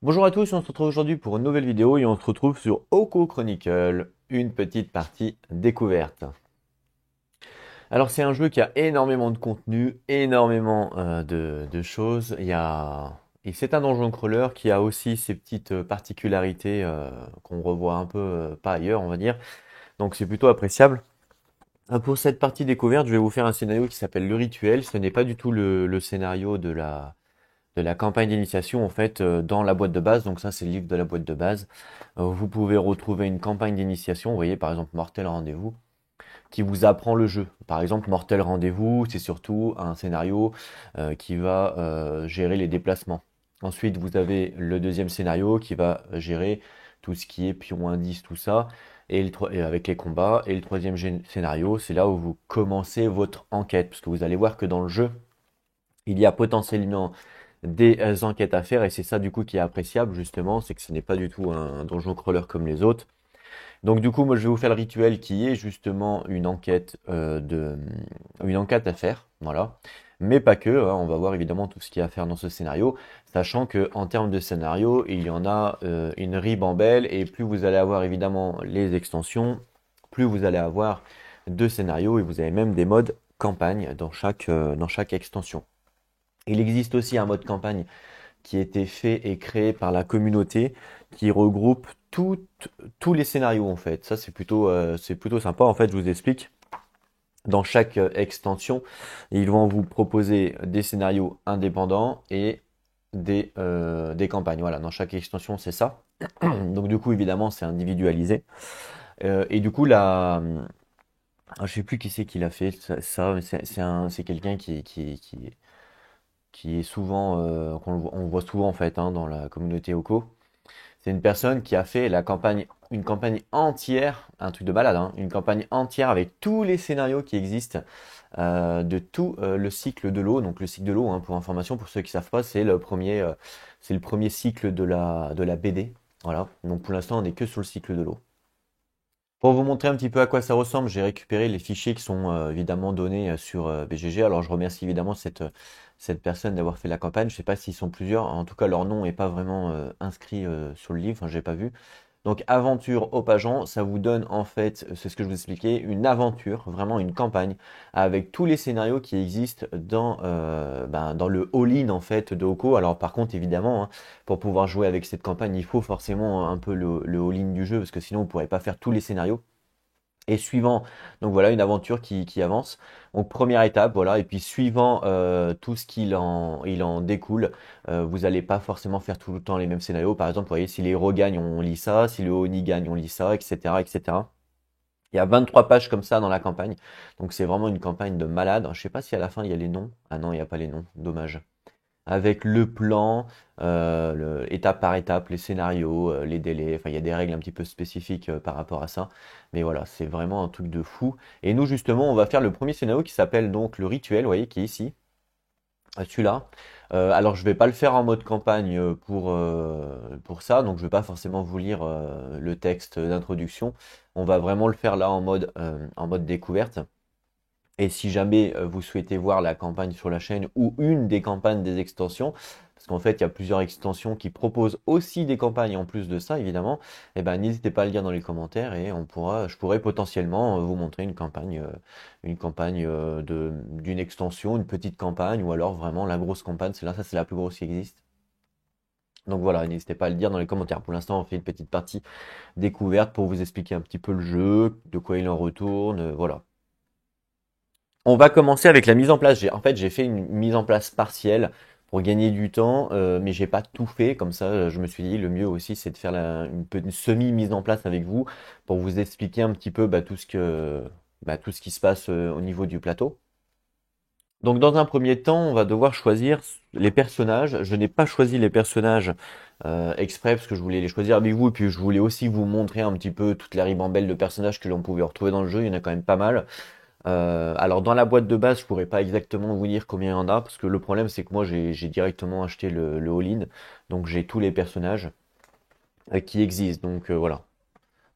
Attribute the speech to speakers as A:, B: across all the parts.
A: Bonjour à tous, on se retrouve aujourd'hui pour une nouvelle vidéo et on se retrouve sur Oko Chronicle, une petite partie découverte. Alors c'est un jeu qui a énormément de contenu, énormément de choses. Et c'est un donjon crawler qui a aussi ses petites particularités qu'on revoit un peu pas ailleurs, on va dire. Donc c'est plutôt appréciable. Pour cette partie découverte, je vais vous faire un scénario qui s'appelle Le Rituel. Ce n'est pas du tout le scénario de la campagne d'initiation en fait dans la boîte de base. Donc ça c'est le livre de la boîte de base. Vous pouvez retrouver une campagne d'initiation, vous voyez par exemple Mortel Rendez-vous, qui vous apprend le jeu. Par exemple Mortel Rendez-vous, c'est surtout un scénario qui va gérer les déplacements. Ensuite vous avez le deuxième scénario qui va gérer tout ce qui est pion indice, tout ça, et avec les combats. Et le troisième scénario, c'est là où vous commencez votre enquête, parce que vous allez voir que dans le jeu, il y a potentiellement des enquêtes à faire et c'est ça du coup qui est appréciable justement, c'est que ce n'est pas du tout un donjon crawler comme les autres. Donc du coup moi je vais vous faire le rituel qui est justement une enquête à faire, voilà. Mais pas que, hein, on va voir évidemment tout ce qu'il y a à faire dans ce scénario, sachant que en termes de scénario, il y en a une ribambelle et plus vous allez avoir évidemment les extensions, plus vous allez avoir de scénarios et vous avez même des modes campagne dans chaque extension. Il existe aussi un mode campagne qui a été fait et créé par la communauté qui regroupe tous les scénarios en fait. Ça c'est plutôt sympa. En fait, je vous explique. Dans chaque extension, ils vont vous proposer des scénarios indépendants et des campagnes. Voilà, dans chaque extension, c'est ça. Donc du coup, évidemment, c'est individualisé. Et du coup, là, je sais plus qui c'est qui l'a fait ça, mais c'est quelqu'un qui est souvent, on voit souvent en fait hein, dans la communauté Oko. C'est une personne qui a fait une campagne entière, un truc de malade, hein, une campagne entière avec tous les scénarios qui existent de tout le cycle de l'eau. Donc le cycle de l'eau, hein, pour information, pour ceux qui savent pas, c'est le premier cycle de la BD. Voilà. Donc pour l'instant, on n'est que sur le cycle de l'eau. Pour vous montrer un petit peu à quoi ça ressemble, j'ai récupéré les fichiers qui sont évidemment donnés sur BGG. Alors je remercie évidemment cette personne d'avoir fait la campagne. Je ne sais pas s'ils sont plusieurs. En tout cas, leur nom n'est pas vraiment inscrit sur le livre. Enfin, je n'ai pas vu. Donc aventure au pageant, ça vous donne en fait, c'est ce que je vous expliquais, une aventure, vraiment une campagne, avec tous les scénarios qui existent dans le all-in en fait de Oko. Alors par contre évidemment, hein, pour pouvoir jouer avec cette campagne, il faut forcément un peu le all-in du jeu, parce que sinon vous ne pourrez pas faire tous les scénarios. Et suivant, donc voilà, une aventure qui avance. Donc première étape, voilà, et puis suivant tout ce il en découle, vous n'allez pas forcément faire tout le temps les mêmes scénarios. Par exemple, vous voyez, si les héros gagnent, on lit ça, si le Oni gagne, on lit ça, etc., etc. Il y a 23 pages comme ça dans la campagne. Donc c'est vraiment une campagne de malade. Je sais pas si à la fin il y a les noms. Ah non, il n'y a pas les noms, dommage avec le plan, étape par étape, les scénarios, les délais. Enfin, il y a des règles un petit peu spécifiques par rapport à ça. Mais voilà, c'est vraiment un truc de fou. Et nous, justement, on va faire le premier scénario qui s'appelle donc le rituel, vous voyez, qui est ici. Celui-là. Alors, je vais pas le faire en mode campagne pour ça, donc je vais pas forcément vous lire le texte d'introduction. On va vraiment le faire là en mode découverte. Et si jamais vous souhaitez voir la campagne sur la chaîne ou une des campagnes des extensions, parce qu'en fait il y a plusieurs extensions qui proposent aussi des campagnes en plus de ça évidemment, eh ben n'hésitez pas à le dire dans les commentaires et je pourrais potentiellement vous montrer une campagne d'une extension, une petite campagne ou alors vraiment la grosse campagne, ça c'est la plus grosse qui existe. Donc voilà, n'hésitez pas à le dire dans les commentaires. Pour l'instant, on fait une petite partie découverte pour vous expliquer un petit peu le jeu, de quoi il en retourne, voilà. On va commencer avec la mise en place. J'ai fait une mise en place partielle pour gagner du temps, mais j'ai pas tout fait. Comme ça, je me suis dit, le mieux aussi, c'est de faire une semi-mise en place avec vous pour vous expliquer un petit peu tout ce qui se passe au niveau du plateau. Donc, dans un premier temps, on va devoir choisir les personnages. Je n'ai pas choisi les personnages exprès parce que je voulais les choisir avec vous et puis je voulais aussi vous montrer un petit peu toute la ribambelle de personnages que l'on pouvait retrouver dans le jeu. Il y en a quand même pas mal. Alors dans la boîte de base, je pourrais pas exactement vous dire combien il y en a, parce que le problème c'est que moi j'ai directement acheté le all-in, donc j'ai tous les personnages qui existent, donc voilà.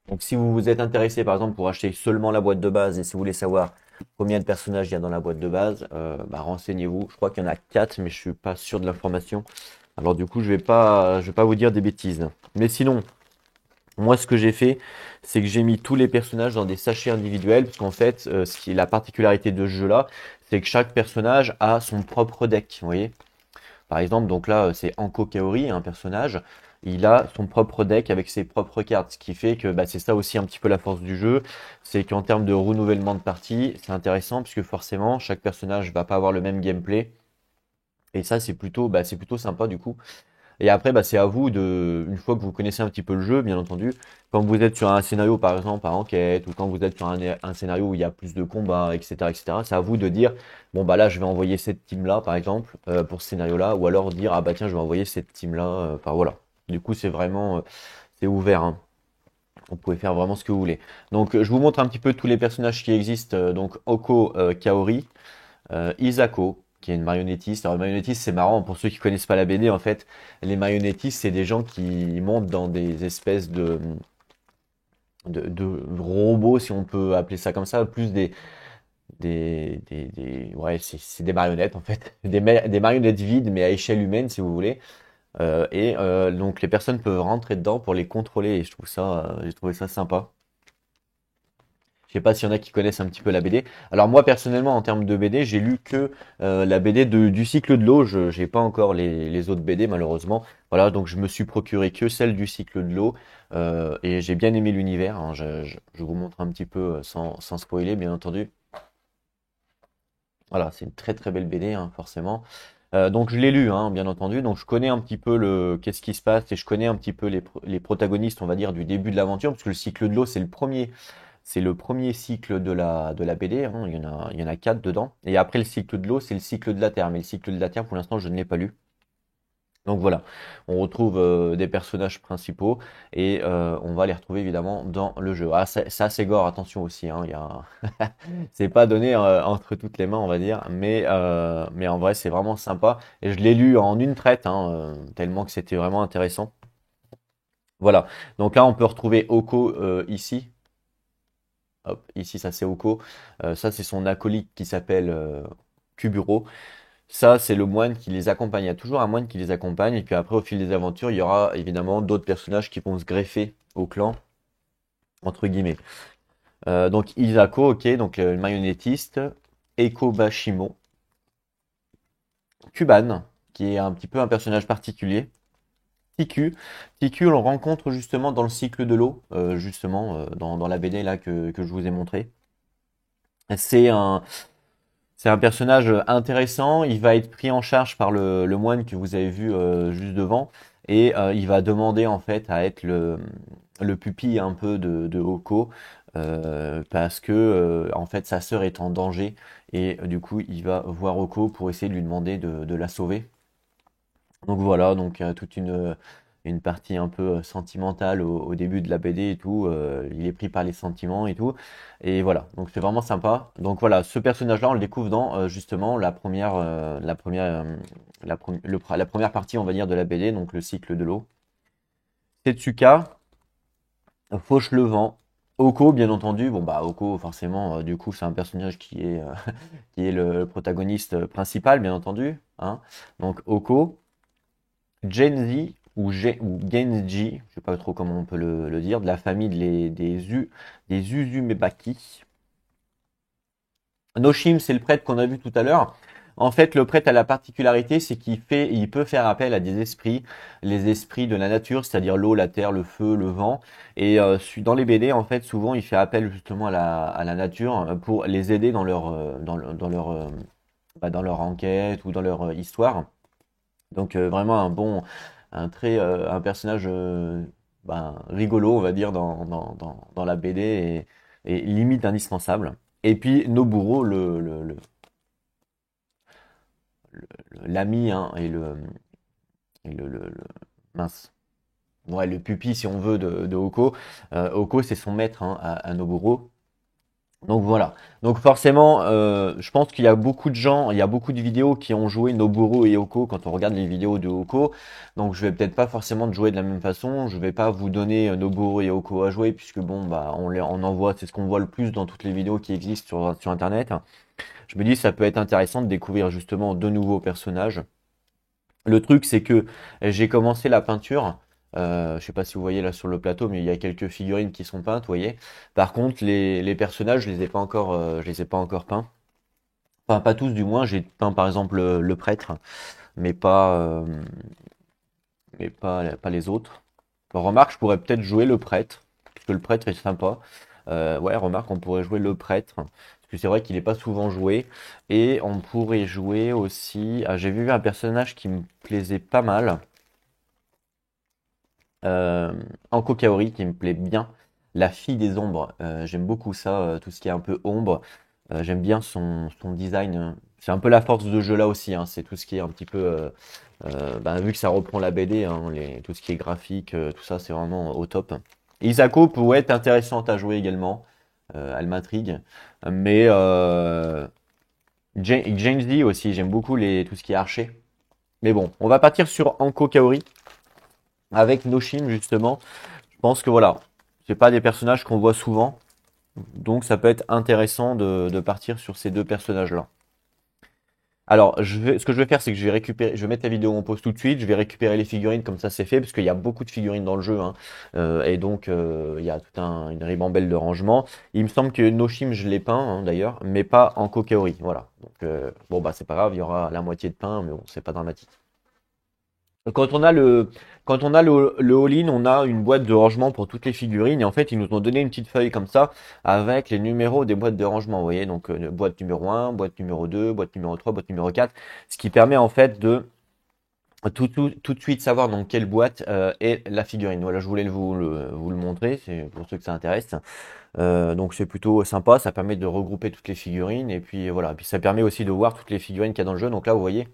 A: Donc si vous vous êtes intéressé par exemple pour acheter seulement la boîte de base et si vous voulez savoir combien de personnages il y a dans la boîte de base, renseignez-vous. Je crois qu'il y en a 4, mais je suis pas sûr de l'information. Alors du coup, je vais pas vous dire des bêtises. Mais sinon, moi, ce que j'ai fait, c'est que j'ai mis tous les personnages dans des sachets individuels, parce qu'en fait, ce qui est la particularité de ce jeu-là, c'est que chaque personnage a son propre deck, vous voyez. Par exemple, donc là, c'est Anko Kaori, un personnage. Il a son propre deck avec ses propres cartes, ce qui fait que bah, c'est ça aussi un petit peu la force du jeu, c'est qu'en termes de renouvellement de partie, c'est intéressant puisque forcément chaque personnage va pas avoir le même gameplay et ça c'est plutôt sympa du coup. Et après bah, c'est à vous de, une fois que vous connaissez un petit peu le jeu, bien entendu, quand vous êtes sur un scénario par exemple par enquête ou quand vous êtes sur un scénario où il y a plus de combats, etc., c'est à vous de dire bon bah là je vais envoyer cette team là par exemple pour ce scénario là ou alors dire ah bah tiens je vais envoyer cette team là, enfin voilà. Du coup c'est vraiment c'est ouvert, hein. Vous pouvez faire vraiment ce que vous voulez. Donc je vous montre un petit peu tous les personnages qui existent. Donc Oko Kaori, Isako, qui est une marionnettiste. Alors, marionnettiste, c'est marrant, pour ceux qui connaissent pas la BD, en fait, les marionnettistes, c'est des gens qui montent dans des espèces de robots, si on peut appeler ça comme ça, plus ouais, c'est des marionnettes, en fait. Des marionnettes vides, mais à échelle humaine, si vous voulez. Donc, les personnes peuvent rentrer dedans pour les contrôler, et j'ai trouvé ça sympa. Je sais pas s'il y en a qui connaissent un petit peu la BD. Alors moi personnellement en termes de BD, j'ai lu que la BD du cycle de l'eau. Je j'ai pas encore les autres BD malheureusement. Voilà, donc je me suis procuré que celle du cycle de l'eau et j'ai bien aimé l'univers, hein. Je vous montre un petit peu sans spoiler bien entendu. Voilà, c'est une très très belle BD hein, forcément. Donc je l'ai lu hein, bien entendu. Donc je connais un petit peu le qu'est-ce qui se passe et je connais un petit peu les protagonistes on va dire du début de l'aventure parce que le cycle de l'eau c'est le premier cycle de la BD, hein. Il y en a 4 dedans. Et après le cycle de l'eau, c'est le cycle de la Terre. Mais le cycle de la Terre, pour l'instant, je ne l'ai pas lu. Donc voilà, on retrouve des personnages principaux et on va les retrouver évidemment dans le jeu. Ah, c'est gore, attention aussi, hein, c'est pas donné entre toutes les mains, on va dire, mais en vrai, c'est vraiment sympa. Et je l'ai lu en une traite, hein, tellement que c'était vraiment intéressant. Voilà, donc là, on peut retrouver Oko ici. Hop, ici, ça c'est Oko. Ça, c'est son acolyte qui s'appelle Kuburo. Ça, c'est le moine qui les accompagne. Il y a toujours un moine qui les accompagne. Et puis après, au fil des aventures, il y aura évidemment d'autres personnages qui vont se greffer au clan, entre guillemets. Donc Isako, ok, donc le marionnettiste. Eko Bashimo. Kuban, qui est un petit peu un personnage particulier. Tiku. Tiku, on le rencontre justement dans le cycle de l'eau, justement, dans la BD là que je vous ai montré. C'est un, C'est un personnage intéressant. Il va être pris en charge par le moine que vous avez vu juste devant. Et il va demander en fait à être le pupille un peu de Oko. Parce que en fait sa sœur est en danger. Et du coup il va voir Oko pour essayer de lui demander de la sauver. Donc voilà, donc toute une partie un peu sentimentale au début de la BD et tout. Il est pris par les sentiments et tout. Et voilà, donc c'est vraiment sympa. Donc voilà, ce personnage-là, on le découvre dans justement la première partie, on va dire, de la BD, donc le cycle de l'eau. Setsuka, Fauchelevent, Oko, bien entendu. Bon bah Oko, forcément, du coup, c'est un personnage qui est le protagoniste principal, bien entendu, hein. Donc Oko. Genji ou Genji, je sais pas trop comment on peut le dire, de la famille des Uzumebaki. Noshim, c'est le prêtre qu'on a vu tout à l'heure. En fait, le prêtre a la particularité, c'est il peut faire appel à des esprits, les esprits de la nature, c'est-à-dire l'eau, la terre, le feu, le vent. Et dans les BD, en fait, souvent, il fait appel justement à la nature pour les aider dans leur enquête ou dans leur histoire. Donc vraiment un personnage rigolo, on va dire, dans la BD et limite indispensable. Et puis Noburo, l'ami hein, et mince. Ouais, le pupille, si on veut, de Oko. Oko, c'est son maître hein, à Noburo. Donc voilà. Donc forcément, je pense qu'il y a beaucoup de gens, il y a beaucoup de vidéos qui ont joué Noburo et Oko quand on regarde les vidéos de Oko. Donc je vais peut-être pas forcément jouer de la même façon. Je vais pas vous donner Noburo et Oko à jouer puisque bon bah on en voit, c'est ce qu'on voit le plus dans toutes les vidéos qui existent sur Internet. Je me dis ça peut être intéressant de découvrir justement de nouveaux personnages Le truc, c'est que j'ai commencé la peinture. Je sais pas si vous voyez là sur le plateau, mais il y a quelques figurines qui sont peintes, vous voyez. Par contre, les personnages, je les ai pas encore peints. Enfin, pas tous du moins. J'ai peint par exemple le prêtre, mais pas les autres. Remarque, je pourrais peut-être jouer le prêtre, parce que le prêtre est sympa. Ouais, remarque, on pourrait jouer le prêtre, parce que c'est vrai qu'il est pas souvent joué. Et on pourrait jouer aussi. Ah, j'ai vu un personnage qui me plaisait pas mal. Euh, Anko Kaori qui me plaît bien. La fille des ombres. J'aime beaucoup ça, tout ce qui est un peu ombre. J'aime bien son design. C'est un peu la force de jeu là aussi, hein. C'est tout ce qui est un petit peu. Vu que ça reprend la BD, hein, tout ce qui est graphique, tout ça, c'est vraiment au top. Isako pourrait être intéressante à jouer également. Elle m'intrigue. Mais James D aussi, j'aime beaucoup tout ce qui est archer. Mais bon, on va partir sur Anko Kaori avec Noshim justement. Je pense que voilà, c'est pas des personnages qu'on voit souvent, donc ça peut être intéressant de partir sur ces deux personnages-là. Alors, ce que je vais faire, c'est que je vais mettre la vidéo en pause tout de suite, je vais récupérer les figurines comme ça c'est fait, parce qu'il y a beaucoup de figurines dans le jeu, hein. Et donc il y a une ribambelle de rangement. Il me semble que Noshim je l'ai peint hein, d'ailleurs, mais pas en Kokaori, voilà. Donc bon bah c'est pas grave, il y aura la moitié de peint, mais bon c'est pas dramatique. Quand on a le all-in, on a une boîte de rangement pour toutes les figurines et en fait ils nous ont donné une petite feuille comme ça avec les numéros des boîtes de rangement, vous voyez, donc boîte numéro 1, boîte numéro 2, boîte numéro 3, boîte numéro 4, ce qui permet en fait de tout de suite savoir dans quelle boîte est la figurine. Voilà, je voulais vous le montrer, c'est pour ceux que ça intéresse. Donc c'est plutôt sympa, ça permet de regrouper toutes les figurines et puis voilà, puis ça permet aussi de voir toutes les figurines qu'il y a dans le jeu. Donc là vous voyez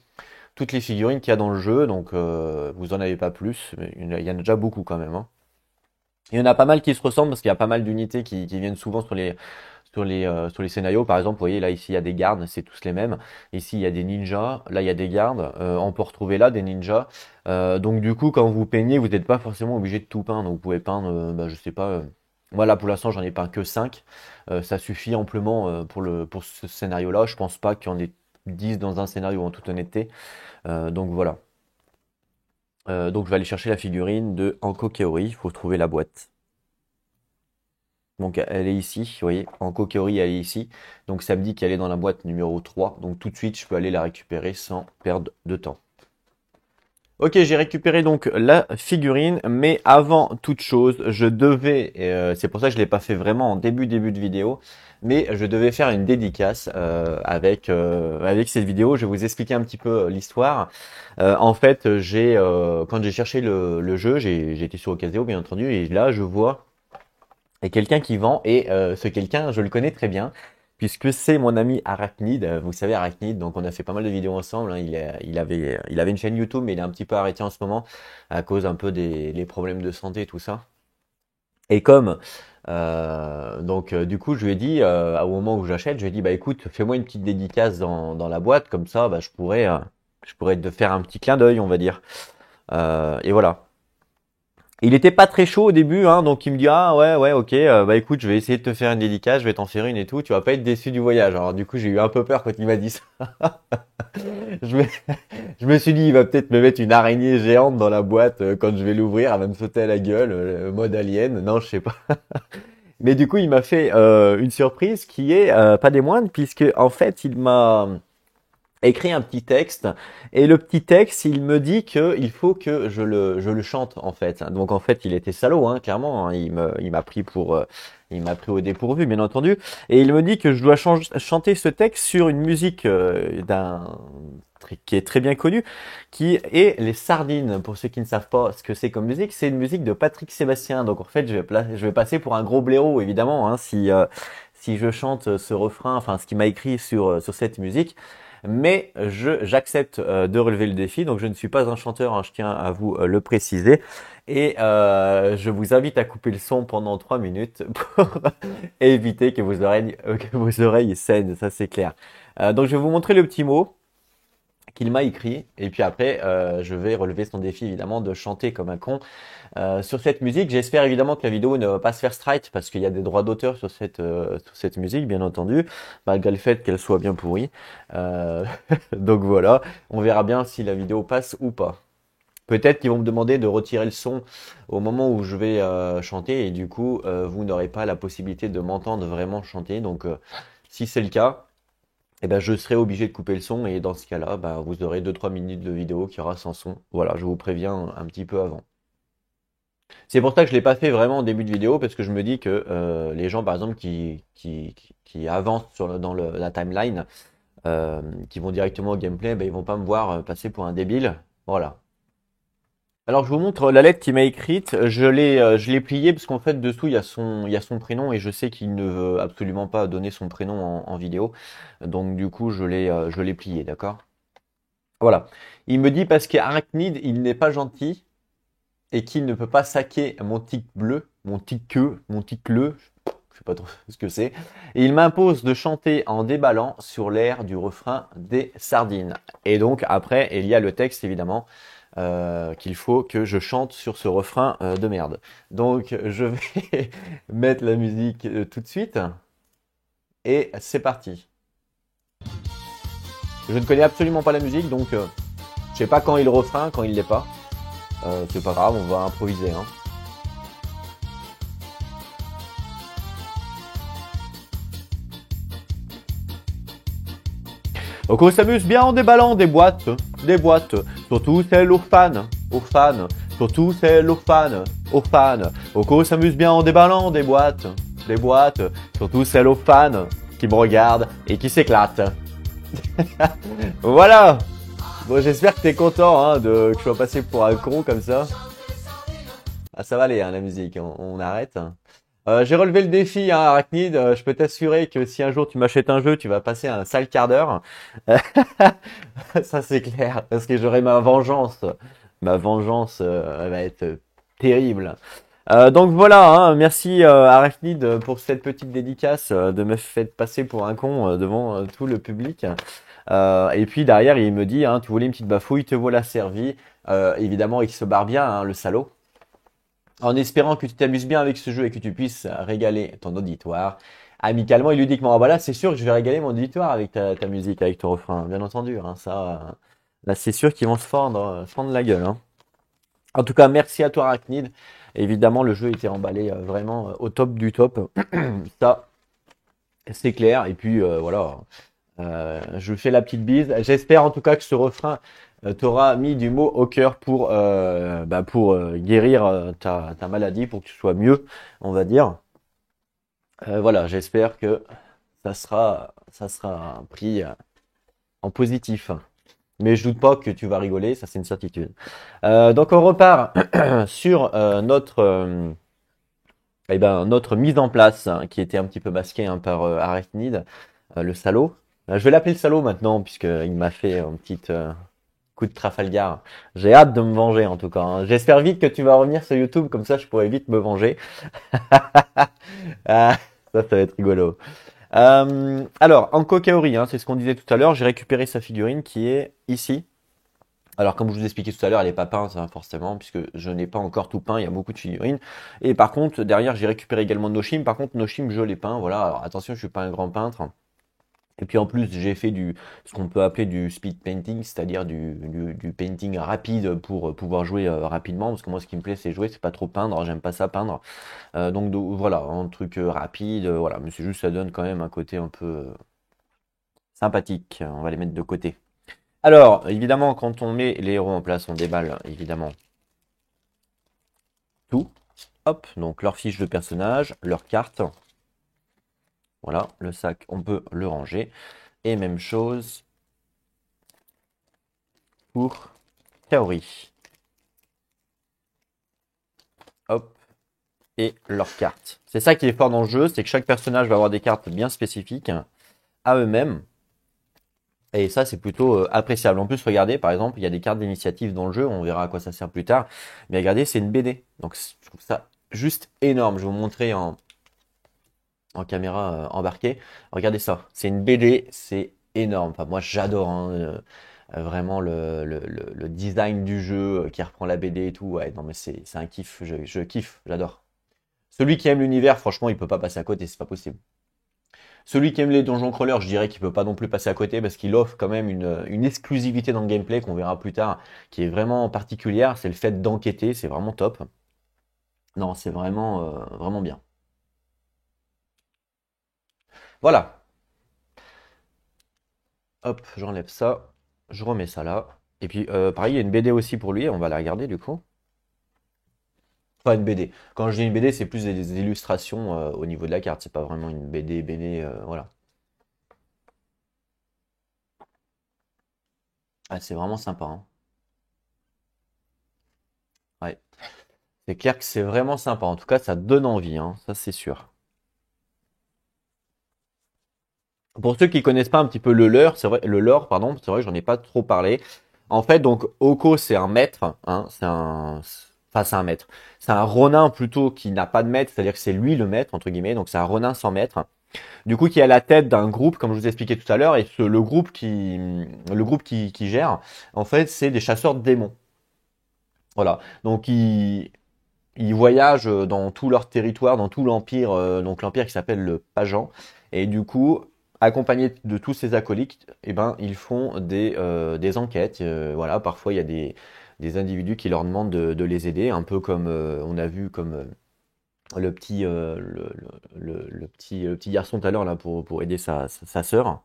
A: toutes les figurines qu'il y a dans le jeu, donc vous en avez pas plus, mais il y en a déjà beaucoup quand même, hein. Il y en a pas mal qui se ressemblent parce qu'il y a pas mal d'unités qui viennent souvent sur les scénarios. Par exemple, vous voyez là ici il y a des gardes, c'est tous les mêmes. Ici il y a des ninjas, là il y a des gardes. On peut retrouver là des ninjas. Donc du coup quand vous peignez, vous n'êtes pas forcément obligé de tout peindre. Donc vous pouvez peindre, je sais pas. Voilà, pour l'instant j'en ai peint que 5. Ça suffit amplement pour ce scénario-là. Je pense pas qu'il y en ait 10 dans un scénario en toute honnêteté. Donc voilà. Donc je vais aller chercher la figurine de Anko Kaori. Il faut trouver la boîte. Donc elle est ici, vous voyez, Anko Kaori elle est ici. Donc ça me dit qu'elle est dans la boîte numéro 3. Donc tout de suite je peux aller la récupérer sans perdre de temps. Ok, j'ai récupéré donc la figurine, mais avant toute chose, je devais, c'est pour ça que je l'ai pas fait vraiment en début de vidéo, mais je devais faire une dédicace avec cette vidéo. Je vais vous expliquer un petit peu l'histoire. En fait, quand j'ai cherché le jeu, j'ai été sur Ocasio bien entendu, et là je vois quelqu'un qui vend, et ce quelqu'un, je le connais très bien puisque c'est mon ami Arachnid. Vous savez Arachnid, donc on a fait pas mal de vidéos ensemble, hein. Il avait une chaîne YouTube, mais il est un petit peu arrêté en ce moment à cause un peu des les problèmes de santé et tout ça. Et comme du coup, je lui ai dit au moment où j'achète, je lui ai dit bah écoute, fais-moi une petite dédicace dans la boîte, comme ça, bah je pourrais te faire un petit clin d'œil, on va dire. Et voilà. Il était pas très chaud au début, hein, donc il me dit ah ouais ouais ok, bah écoute, je vais essayer de te faire une dédicace, je vais t'en faire une et tout, tu vas pas être déçu du voyage. Alors du coup j'ai eu un peu peur quand il m'a dit ça. Je me, je me suis dit il va peut-être me mettre une araignée géante dans la boîte quand je vais l'ouvrir, elle va me sauter à la gueule, mode alien. Non je sais pas. Mais du coup il m'a fait une surprise qui est pas des moindres puisque en fait il m'a écrit un petit texte et le petit texte il me dit que il faut que je le chante en fait. Donc en fait il était salaud hein, clairement hein. Il m'a pris au dépourvu bien entendu et il me dit que je dois chanter ce texte sur une musique qui est très bien connue qui est les Sardines. Pour ceux qui ne savent pas ce que c'est comme musique, c'est une musique de Patrick Sébastien. Donc en fait je vais passer pour un gros blaireau évidemment hein, si je chante ce refrain, enfin ce qu'il m'a écrit sur cette musique. Mais j'accepte de relever le défi, donc je ne suis pas un chanteur, hein, je tiens à vous le préciser. Et je vous invite à couper le son pendant 3 minutes pour éviter que vos oreilles saignent, ça c'est clair. Donc je vais vous montrer le petit mot qu'il m'a écrit. Et puis après, je vais relever son défi évidemment de chanter comme un con sur cette musique. J'espère évidemment que la vidéo ne va pas se faire strike parce qu'il y a des droits d'auteur sur cette musique, bien entendu, malgré le fait qu'elle soit bien pourrie. Euh, donc voilà, on verra bien si la vidéo passe ou pas. Peut-être qu'ils vont me demander de retirer le son au moment où je vais chanter et du coup, vous n'aurez pas la possibilité de m'entendre vraiment chanter. Donc, si c'est le cas, eh ben, je serai obligé de couper le son et dans ce cas-là, bah, vous aurez 2-3 minutes de vidéo qui aura sans son. Voilà, je vous préviens un petit peu avant. C'est pour ça que je l'ai pas fait vraiment au début de vidéo parce que je me dis que les gens, par exemple, qui avancent la timeline, qui vont directement au gameplay, ben, ils vont pas me voir passer pour un débile. Voilà. Alors je vous montre la lettre qu'il m'a écrite. Je l'ai pliée parce qu'en fait dessous il y a son prénom et je sais qu'il ne veut absolument pas donner son prénom en vidéo. Donc du coup je l'ai plié, d'accord? Voilà. Il me dit parce qu'Arachnid il n'est pas gentil et qu'il ne peut pas saquer mon tic bleu, mon tic bleu, je sais pas trop ce que c'est. Et il m'impose de chanter en déballant sur l'air du refrain des sardines. Et donc après il y a le texte évidemment. Qu'il faut que je chante sur ce refrain de merde. Donc je vais mettre la musique tout de suite et c'est parti. Je ne connais absolument pas la musique donc je sais pas quand il refrain, quand il l'est pas. C'est pas grave, on va improviser. Hein. Donc on s'amuse bien en déballant des boîtes, surtout celles aux fans, surtout celles aux fans. Donc on s'amuse bien en déballant des boîtes, surtout celles aux fans qui me regardent et qui s'éclatent. Voilà. Bon, j'espère que t'es content hein, que je sois passé pour un con comme ça. Ah, ça va aller, hein, la musique, on arrête. J'ai relevé le défi, hein, Arachnid. Je peux t'assurer que si un jour tu m'achètes un jeu, tu vas passer un sale quart d'heure. Ça, c'est clair, parce que j'aurai ma vengeance. Ma vengeance elle va être terrible. Donc voilà, hein, merci Arachnid pour cette petite dédicace de me faire passer pour un con devant tout le public. Et puis derrière, il me dit, hein, tu voulais une petite bafouille, te voilà servi. Évidemment, il se barre bien, hein, le salaud. En espérant que tu t'amuses bien avec ce jeu et que tu puisses régaler ton auditoire amicalement et ludiquement. Ah bah là, c'est sûr que je vais régaler mon auditoire avec ta musique, avec ton refrain, bien entendu. Hein, ça, là, c'est sûr qu'ils vont se fendre la gueule. Hein. En tout cas, merci à toi, Arachnid. Évidemment, le jeu était emballé vraiment au top du top. Ça, c'est clair. Et puis, voilà. Je fais la petite bise. J'espère en tout cas que ce refrain t'aura mis du mot au cœur pour guérir ta maladie, pour que tu sois mieux, on va dire. Voilà, j'espère que ça sera pris en positif. Mais je doute pas que tu vas rigoler, ça c'est une certitude. Donc on repart sur notre mise en place hein, qui était un petit peu masquée hein, par Arachnid, le salaud. Je vais l'appeler le salaud maintenant puisqu'il m'a fait un petit coup de Trafalgar. J'ai hâte de me venger en tout cas. Hein. J'espère vite que tu vas revenir sur YouTube comme ça je pourrai vite me venger. Ah, ça va être rigolo. Alors, Anko Kaori, hein, c'est ce qu'on disait tout à l'heure. J'ai récupéré sa figurine qui est ici. Alors, comme je vous expliquais tout à l'heure, elle n'est pas peinte, hein, forcément, puisque je n'ai pas encore tout peint, il y a beaucoup de figurines. Et par contre, derrière, j'ai récupéré également Noshim. Par contre, Noshim, je l'ai peint, voilà. Alors, attention, je suis pas un grand peintre. Et puis en plus, j'ai fait ce qu'on peut appeler du speed painting, c'est-à-dire du painting rapide pour pouvoir jouer rapidement. Parce que moi, ce qui me plaît, c'est jouer, c'est pas trop peindre. J'aime pas ça peindre. Voilà, un truc rapide, voilà. Mais c'est juste, ça donne quand même un côté un peu sympathique. On va les mettre de côté. Alors, évidemment, quand on met les héros en place, on déballe évidemment tout. Hop, donc leur fiche de personnage, leur carte. Voilà, le sac, on peut le ranger. Et même chose pour Kaori. Hop, et leurs cartes. C'est ça qui est fort dans le jeu, c'est que chaque personnage va avoir des cartes bien spécifiques à eux-mêmes. Et ça, c'est plutôt appréciable. En plus, regardez, par exemple, il y a des cartes d'initiative dans le jeu, on verra à quoi ça sert plus tard. Mais regardez, c'est une BD. Donc, je trouve ça juste énorme. Je vais vous montrer en caméra embarquée. Regardez ça, c'est une BD, c'est énorme. Enfin, moi, j'adore. Hein. Vraiment le design du jeu qui reprend la BD et tout. Ouais, non, mais c'est un kiff. Je kiffe, j'adore. Celui qui aime l'univers, franchement, il peut pas passer à côté, c'est pas possible. Celui qui aime les donjons crawlers, je dirais qu'il peut pas non plus passer à côté parce qu'il offre quand même une exclusivité dans le gameplay qu'on verra plus tard, qui est vraiment particulière. C'est le fait d'enquêter, c'est vraiment top. Non, c'est vraiment bien. Voilà. Hop, j'enlève ça. Je remets ça là. Et puis, pareil, il y a une BD aussi pour lui. On va la regarder du coup. Pas une BD. Quand je dis une BD, c'est plus des illustrations au niveau de la carte. C'est pas vraiment une BD, voilà. Ah, c'est vraiment sympa, hein. Ouais. C'est clair que c'est vraiment sympa. En tout cas, ça donne envie, hein. Ça, c'est sûr. Pour ceux qui connaissent pas un petit peu le lore, pardon, c'est vrai que j'en ai pas trop parlé. En fait, donc Oko, c'est un maître, hein, enfin c'est un maître, c'est un ronin plutôt qui n'a pas de maître, c'est-à-dire que c'est lui le maître entre guillemets, donc c'est un ronin sans maître. Du coup, qui est à la tête d'un groupe, comme je vous ai expliqué tout à l'heure, et le groupe qui gère, en fait, c'est des chasseurs de démons. Voilà, donc ils voyagent dans tout leur territoire, dans tout l'empire, donc l'empire qui s'appelle le Pajan. Et du coup, accompagnés de tous ces acolytes, eh ben, ils font des enquêtes. Voilà, parfois il y a des individus qui leur demandent de les aider, un peu comme on a vu comme le petit, le petit garçon tout à l'heure là pour aider sa sœur.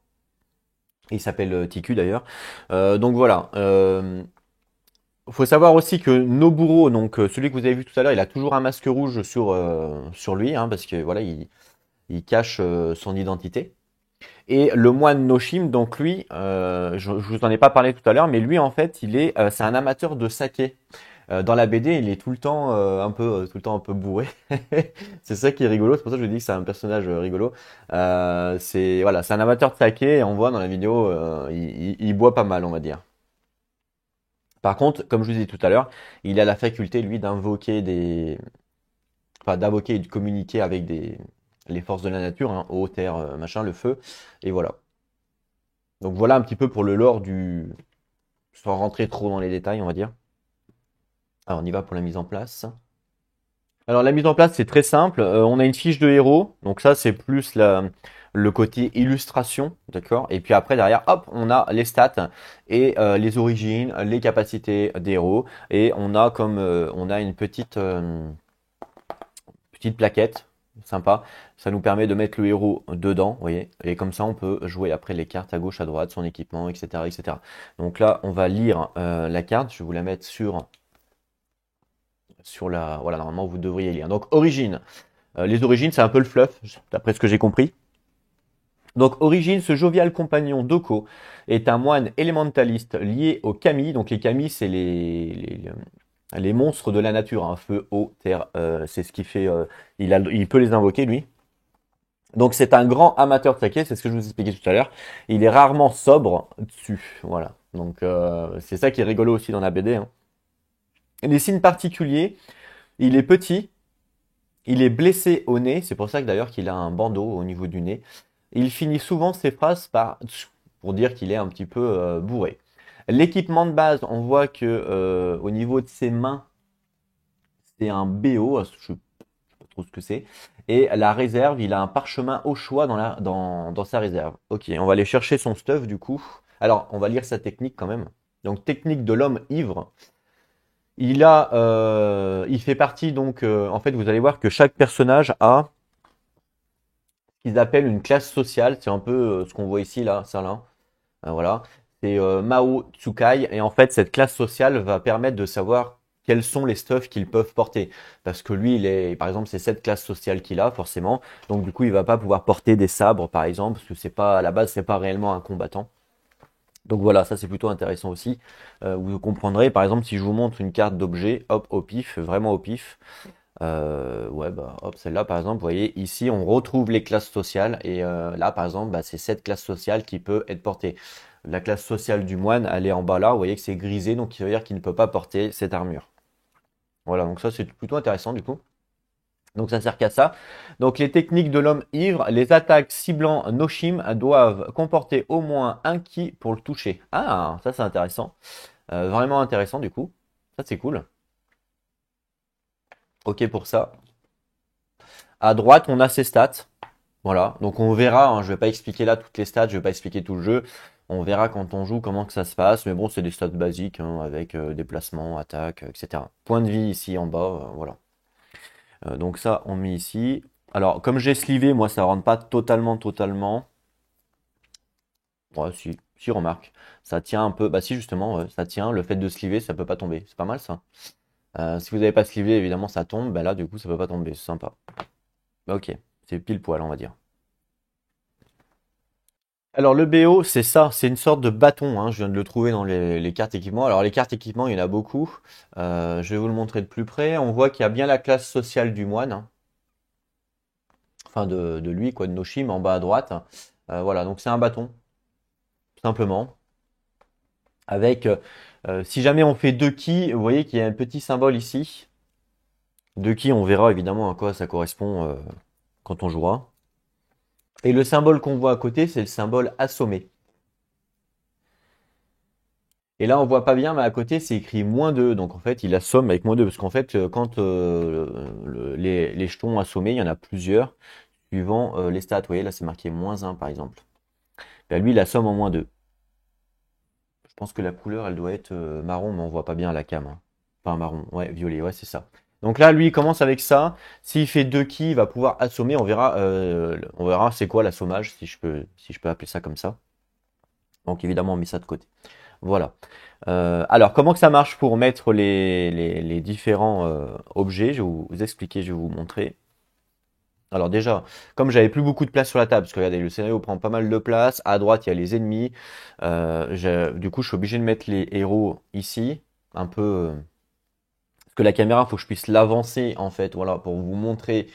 A: Il s'appelle Tiku d'ailleurs. Donc voilà. Il faut savoir aussi que Noburo, donc celui que vous avez vu tout à l'heure, il a toujours un masque rouge sur lui, hein, parce que voilà, il cache son identité. Et le moine Noshim, donc lui, je vous en ai pas parlé tout à l'heure, mais lui en fait, c'est un amateur de saké. Dans la BD, il est tout le temps tout le temps un peu bourré. C'est ça qui est rigolo. C'est pour ça que je dis que c'est un personnage rigolo. C'est un amateur de saké et on voit dans la vidéo, il boit pas mal, on va dire. Par contre, comme je vous ai dit tout à l'heure, il a la faculté, lui, d'invoquer et de communiquer avec les forces de la nature, hein, eau, terre, machin, le feu, et voilà. Donc voilà un petit peu pour le lore sans rentrer trop dans les détails, on va dire. Alors on y va pour la mise en place. Alors la mise en place, c'est très simple. On a une fiche de héros, donc ça c'est plus le côté illustration, d'accord. Et puis après derrière, hop, on a les stats et les origines, les capacités des héros, et on a une petite plaquette, sympa. Ça nous permet de mettre le héros dedans, vous voyez. Et comme ça, on peut jouer après les cartes à gauche, à droite, son équipement, etc., etc. Donc là, on va lire la carte. Je vais vous la mettre sur la. Voilà, normalement, vous devriez lire. Donc origine. Les origines, c'est un peu le fluff, d'après ce que j'ai compris. Donc, Origine, ce jovial compagnon d'Oko est un moine élémentaliste lié aux kami. Donc, les kami, c'est les monstres de la nature, hein. Feu, eau, terre. C'est ce qui fait. Il peut les invoquer, lui. Donc, c'est un grand amateur de saké, c'est ce que je vous expliquais tout à l'heure. Il est rarement sobre dessus. Voilà. Donc, c'est ça qui est rigolo aussi dans la BD, hein. Les signes particuliers, il est petit, il est blessé au nez. C'est pour ça que d'ailleurs qu'il a un bandeau au niveau du nez. Il finit souvent ses phrases pour dire qu'il est un petit peu bourré. L'équipement de base, on voit que au niveau de ses mains, c'est un BO, je sais pas trop ce que c'est. Et la réserve, il a un parchemin au choix dans sa réserve. Ok, on va aller chercher son stuff du coup. Alors, on va lire sa technique quand même. Donc, technique de l'homme ivre. Il fait partie donc, en fait, vous allez voir que chaque personnage a ce qu'ils appellent une classe sociale. C'est un peu ce qu'on voit ici là, ça là. Voilà. C'est Mao Tsukai. Et en fait, cette classe sociale va permettre de savoir quels sont les stuffs qu'ils peuvent porter. Parce que lui, par exemple, c'est cette classe sociale qu'il a, forcément. Donc, du coup, il va pas pouvoir porter des sabres, par exemple, parce que à la base, c'est pas réellement un combattant. Donc voilà, ça c'est plutôt intéressant aussi. Vous comprendrez, par exemple, si je vous montre une carte d'objet, hop, au pif, vraiment au pif. Ouais, bah, hop, celle-là, par exemple, vous voyez, ici, on retrouve les classes sociales. Et là, par exemple, bah, c'est cette classe sociale qui peut être portée. La classe sociale du moine, elle est en bas là. Vous voyez que c'est grisé, donc ça veut dire qu'il ne peut pas porter cette armure. Voilà, donc ça, c'est plutôt intéressant du coup. Donc ça sert qu'à ça. Donc les techniques de l'homme ivre, les attaques ciblant Noshim doivent comporter au moins un ki pour le toucher. Ah, ça c'est intéressant. Vraiment intéressant du coup. Ça c'est cool. Ok pour ça. À droite, on a ses stats. Voilà. Donc on verra, hein, je vais pas expliquer là toutes les stats, je vais pas expliquer tout le jeu. On verra quand on joue comment que ça se passe. Mais bon, c'est des stats basiques hein, avec déplacement, attaque, etc. Point de vie ici en bas, voilà. Donc ça, on met ici. Alors, comme j'ai slivé, moi, ça rentre pas totalement. Ouais, si, remarque. Ça tient un peu. Bah si, justement, ouais, ça tient. Le fait de sliver, ça peut pas tomber. C'est pas mal, ça. Si vous n'avez pas slivé, évidemment, ça tombe. Bah là, du coup, ça peut pas tomber. C'est sympa. Bah, ok. C'est pile poil, on va dire. Alors, le BO, c'est ça. C'est une sorte de bâton, hein. Je viens de le trouver dans les cartes équipement. Alors, les cartes équipement, il y en a beaucoup. Je vais vous le montrer de plus près. On voit qu'il y a bien la classe sociale du moine, hein. Enfin, de lui, quoi, de Noshim, en bas à droite. Voilà, donc c'est un bâton, simplement. Avec, si jamais on fait deux ki, vous voyez qu'il y a un petit symbole ici. Deux ki, on verra évidemment à quoi ça correspond quand on jouera. Et le symbole qu'on voit à côté, c'est le symbole assommé. Et là, on voit pas bien, mais à côté, c'est écrit -2. Donc en fait, il assomme avec -2. Parce qu'en fait, quand les jetons assommés, il y en a plusieurs, suivant les stats. Vous voyez, là, c'est marqué -1 par exemple. Ben, lui, il assomme en -2. Je pense que la couleur, elle doit être marron, mais on voit pas bien à la cam, hein. Enfin, marron, ouais, violet, ouais, c'est ça. Donc là, lui, il commence avec ça. S'il fait deux ki, il va pouvoir assommer. On verra c'est quoi l'assommage, si je peux appeler ça comme ça. Donc évidemment, on met ça de côté. Voilà. Alors, comment que ça marche pour mettre les différents objets? Je vais vous expliquer, je vais vous montrer. Alors déjà, comme j'avais plus beaucoup de place sur la table, parce que regardez, le scénario prend pas mal de place. À droite, il y a les ennemis. Du coup, je suis obligé de mettre les héros ici, un peu. Parce que la caméra, il faut que je puisse l'avancer en fait, voilà, pour vous montrer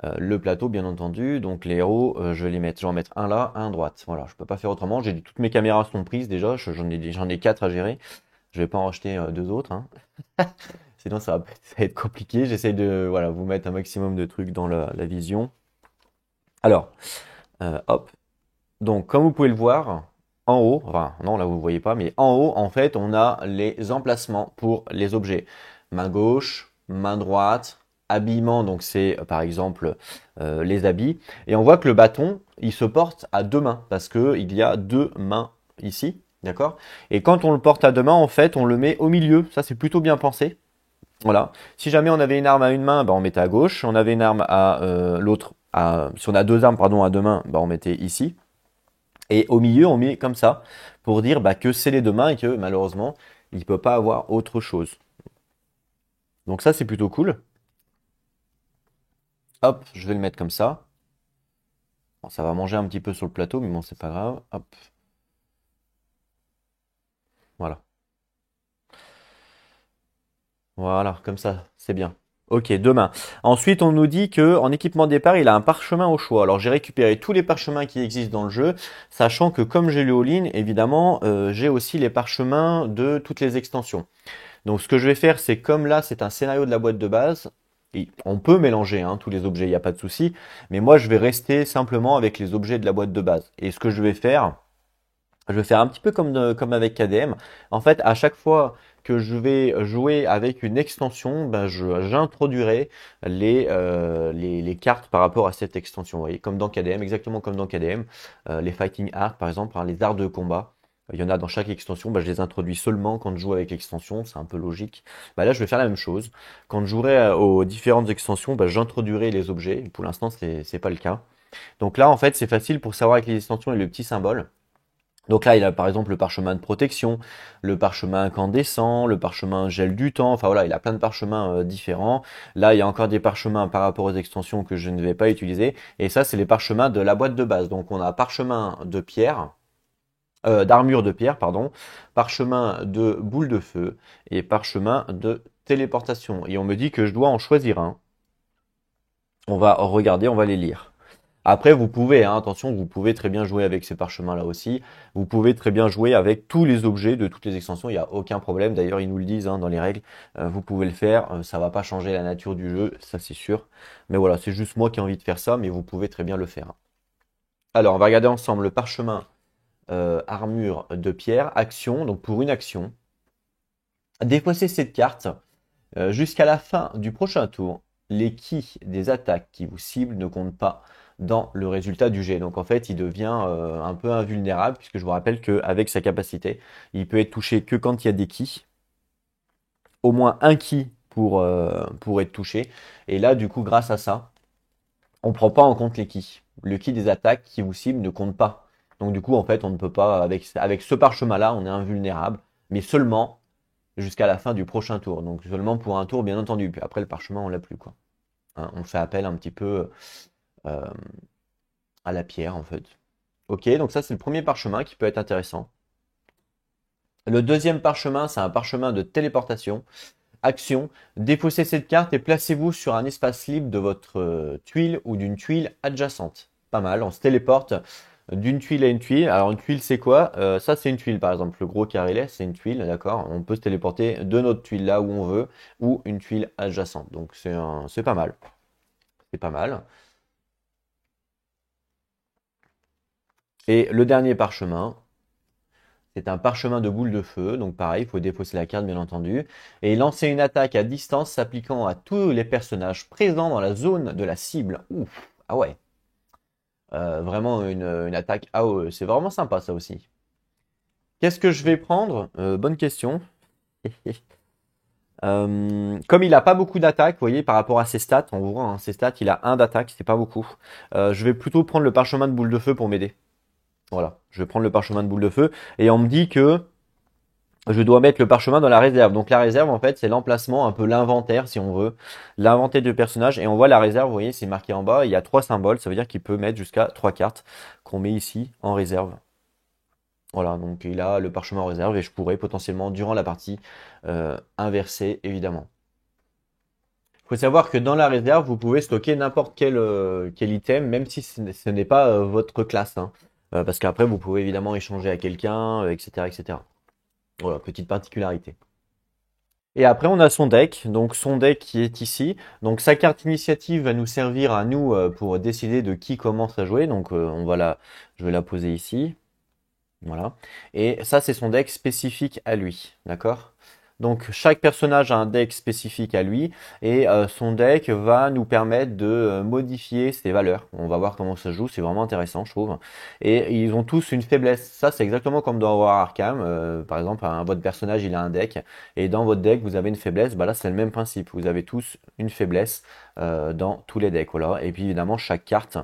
A: le plateau, bien entendu. Donc les héros, je vais en mettre un là, un à droite. Voilà, je peux pas faire autrement. Toutes mes caméras sont prises déjà. J'en ai quatre à gérer. Je vais pas en racheter deux autres, hein. Sinon, ça va être compliqué. J'essaye de, voilà, vous mettre un maximum de trucs dans la vision. Alors, hop. Donc, comme vous pouvez le voir, en haut, enfin, non, là vous ne voyez pas, mais en haut, en fait, on a les emplacements pour les objets. Main gauche, main droite, habillement, donc c'est par exemple les habits. Et on voit que le bâton, il se porte à deux mains, parce qu'il y a deux mains ici, d'accord? Et quand on le porte à deux mains, en fait, on le met au milieu. Ça, c'est plutôt bien pensé. Voilà. Si jamais on avait une arme à une main, bah, on mettait à gauche. Si on avait une arme à l'autre, si on a deux armes, pardon, à deux mains, bah, on mettait ici. Et au milieu, on met comme ça pour dire bah, que c'est les deux mains et que malheureusement, il ne peut pas avoir autre chose. Donc ça, c'est plutôt cool. Hop, je vais le mettre comme ça. Bon, ça va manger un petit peu sur le plateau, mais bon, c'est pas grave. Hop, voilà. Voilà, comme ça, c'est bien. Ok, deux mains. Ensuite, on nous dit que en équipement de départ, il a un parchemin au choix. Alors, j'ai récupéré tous les parchemins qui existent dans le jeu, sachant que comme j'ai le all-in, évidemment, j'ai aussi les parchemins de toutes les extensions. Donc ce que je vais faire, c'est comme là, c'est un scénario de la boîte de base, et on peut mélanger hein, tous les objets, il n'y a pas de souci, mais moi je vais rester simplement avec les objets de la boîte de base. Et ce que je vais faire un petit peu comme avec KDM. En fait, à chaque fois que je vais jouer avec une extension, ben j'introduirai les cartes par rapport à cette extension. Vous voyez, comme dans KDM, exactement comme dans KDM, les Fighting Arts par exemple, hein, les arts de combat. Il y en a dans chaque extension, bah, je les introduis seulement quand je joue avec l'extension, c'est un peu logique. Bah, là, je vais faire la même chose. Quand je jouerai aux différentes extensions, bah, j'introduirai les objets. Pour l'instant, c'est pas le cas. Donc là, en fait, c'est facile pour savoir avec les extensions et le petit symbole. Donc là, il a par exemple le parchemin de protection, le parchemin incandescent, le parchemin gel du temps. Enfin voilà, il a plein de parchemins différents. Là, il y a encore des parchemins par rapport aux extensions que je ne vais pas utiliser. Et ça, c'est les parchemins de la boîte de base. Donc on a parchemin de pierre d'armure de pierre, pardon, parchemin de boule de feu et parchemin de téléportation. Et on me dit que je dois en choisir un. On va regarder, on va les lire. Après, vous pouvez, hein, attention, vous pouvez très bien jouer avec ces parchemins-là aussi. Vous pouvez très bien jouer avec tous les objets de toutes les extensions. Il n'y a aucun problème. D'ailleurs, ils nous le disent hein, dans les règles. Vous pouvez le faire. Ça va pas changer la nature du jeu, ça c'est sûr. Mais voilà, c'est juste moi qui ai envie de faire ça, mais vous pouvez très bien le faire. Alors, on va regarder ensemble le parchemin armure de pierre, action. Donc pour une action, défaussez cette carte jusqu'à la fin du prochain tour. Les ki des attaques qui vous ciblent ne comptent pas dans le résultat du jet. Donc en fait, il devient un peu invulnérable, puisque je vous rappelle qu'avec sa capacité, il peut être touché que quand il y a des ki. Au moins un ki pour être touché. Et là, du coup, grâce à ça, on ne prend pas en compte les ki. Le ki des attaques qui vous ciblent ne compte pas. Donc du coup, en fait, on ne peut pas, avec ce parchemin-là, on est invulnérable, mais seulement jusqu'à la fin du prochain tour. Donc seulement pour un tour, bien entendu. Puis après, le parchemin, on l'a plus, quoi. Hein, on fait appel un petit peu euh, à la pierre, en fait. Ok, donc ça, c'est le premier parchemin qui peut être intéressant. Le deuxième parchemin, c'est un parchemin de téléportation. Action, défaussez cette carte et placez-vous sur un espace libre de votre tuile ou d'une tuile adjacente. Pas mal, on se téléporte d'une tuile à une tuile. Alors une tuile c'est quoi? Ça c'est une tuile par exemple, le gros carré là c'est une tuile, d'accord? On peut se téléporter de notre tuile là où on veut ou une tuile adjacente. Donc c'est pas mal. C'est pas mal. Et le dernier parchemin, c'est un parchemin de boule de feu, donc pareil, il faut défausser la carte bien entendu, et lancer une attaque à distance s'appliquant à tous les personnages présents dans la zone de la cible. Ouf, ah ouais, vraiment une attaque AOE, c'est vraiment sympa ça aussi. Qu'est-ce que je vais prendre? Bonne question. Comme il n'a pas beaucoup d'attaques, vous voyez, par rapport à ses stats, on voit hein, ses stats, il a un d'attaque, c'est pas beaucoup. Je vais plutôt prendre le parchemin de boule de feu pour m'aider. Voilà, je vais prendre le parchemin de boule de feu, et on me dit que je dois mettre le parchemin dans la réserve. Donc la réserve, en fait, c'est l'emplacement, un peu l'inventaire, si on veut. L'inventaire de personnage. Et on voit la réserve, vous voyez, c'est marqué en bas. Il y a 3 symboles. Ça veut dire qu'il peut mettre jusqu'à 3 cartes qu'on met ici en réserve. Voilà, donc il a le parchemin en réserve et je pourrais potentiellement, durant la partie, inverser, évidemment. Il faut savoir que dans la réserve, vous pouvez stocker n'importe quel item, même si ce n'est pas votre classe. Hein. Parce qu'après, vous pouvez évidemment échanger à quelqu'un, etc., etc. Voilà, petite particularité. Et après, on a son deck. Donc, son deck qui est ici. Donc, sa carte initiative va nous servir à nous pour décider de qui commence à jouer. Donc, je vais la poser ici. Voilà. Et ça, c'est son deck spécifique à lui. D'accord? Donc, chaque personnage a un deck spécifique à lui. Et son deck va nous permettre de modifier ses valeurs. On va voir comment ça se joue. C'est vraiment intéressant, je trouve. Et ils ont tous une faiblesse. Ça, c'est exactement comme dans War Arkham. Par exemple, votre personnage, il a un deck. Et dans votre deck, vous avez une faiblesse. Bah là, c'est le même principe. Vous avez tous une faiblesse dans tous les decks. Voilà. Et puis, évidemment, chaque carte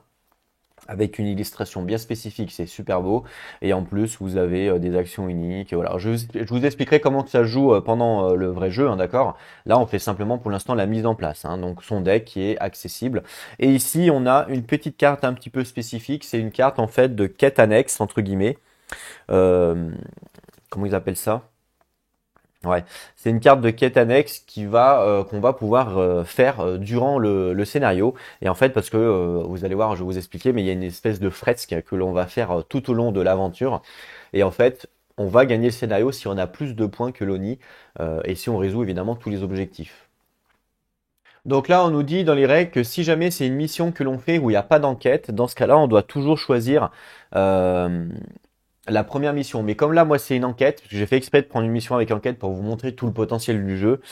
A: avec une illustration bien spécifique, c'est super beau. Et en plus, vous avez des actions uniques. Voilà. Je vous expliquerai comment ça se joue pendant le vrai jeu, hein, d'accord? Là, on fait simplement pour l'instant la mise en place. Hein, donc son deck qui est accessible. Et ici, on a une petite carte un petit peu spécifique. C'est une carte en fait de quête annexe, entre guillemets. Euh, Comment ils appellent ça? Ouais, c'est une carte de quête annexe qu'on va pouvoir faire durant le scénario. Et en fait, parce que vous allez voir, je vais vous expliquer, mais il y a une espèce de fresque que l'on va faire tout au long de l'aventure. Et en fait, on va gagner le scénario si on a plus de points que l'ONI et si on résout évidemment tous les objectifs. Donc là, on nous dit dans les règles que si jamais c'est une mission que l'on fait où il n'y a pas d'enquête, dans ce cas-là, on doit toujours choisir euh, la première mission. Mais comme là, moi, c'est une enquête, parce que j'ai fait exprès de prendre une mission avec enquête pour vous montrer tout le potentiel du jeu.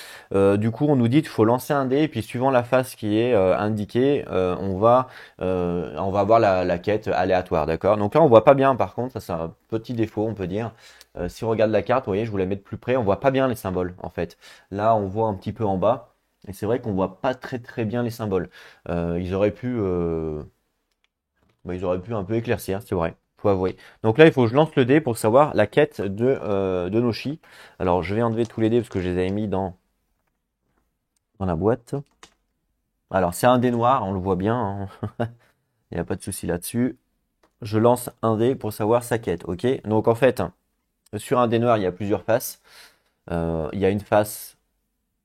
A: Du coup, on nous dit qu'il faut lancer un dé, et puis suivant la phase qui est indiquée, on va avoir la quête aléatoire, d'accord? Donc là, on voit pas bien, par contre, ça c'est un petit défaut, on peut dire. Si on regarde la carte, vous voyez, je vous la mets de plus près, on voit pas bien les symboles, en fait. Là, on voit un petit peu en bas, et c'est vrai qu'on voit pas très très bien les symboles. Ils auraient pu un peu éclaircir, c'est vrai. Faut avouer. Donc là, il faut que je lance le dé pour savoir la quête de Noshi. Alors, je vais enlever tous les dés parce que je les avais mis dans la boîte. Alors, c'est un dé noir, on le voit bien. Hein. Il n'y a pas de souci là-dessus. Je lance un dé pour savoir sa quête, ok? Donc en fait, sur un dé noir, il y a plusieurs faces. Il y a une face,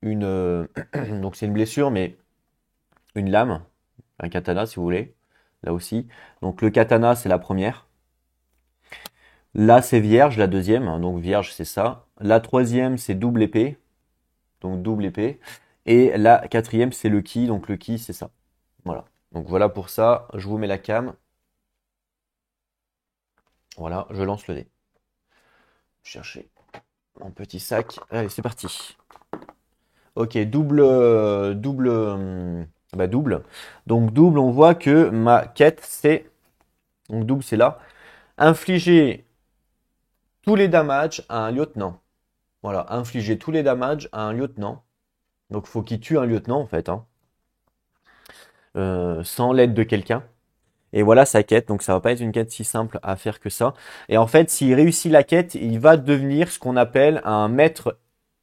A: donc c'est une blessure, mais une lame, un katana si vous voulez. là aussi. Donc le katana, c'est la première. Là, c'est vierge, la deuxième. Hein, donc vierge, c'est ça. La troisième, c'est double épée. Donc double épée. Et la quatrième, c'est le ki. Donc le ki, c'est ça. Voilà. Donc voilà pour ça. Je vous mets la cam. Voilà, je lance le dé. Chercher mon petit sac. Allez, c'est parti. Ok, double. Donc double, on voit que ma quête, c'est, donc double, c'est là, infliger tous les damages à un lieutenant. Voilà, infliger tous les damages à un lieutenant. Donc faut qu'il tue un lieutenant en fait, hein, sans l'aide de quelqu'un. Et voilà sa quête. Donc ça va pas être une quête si simple à faire que ça. Et en fait, s'il réussit la quête, il va devenir ce qu'on appelle un maître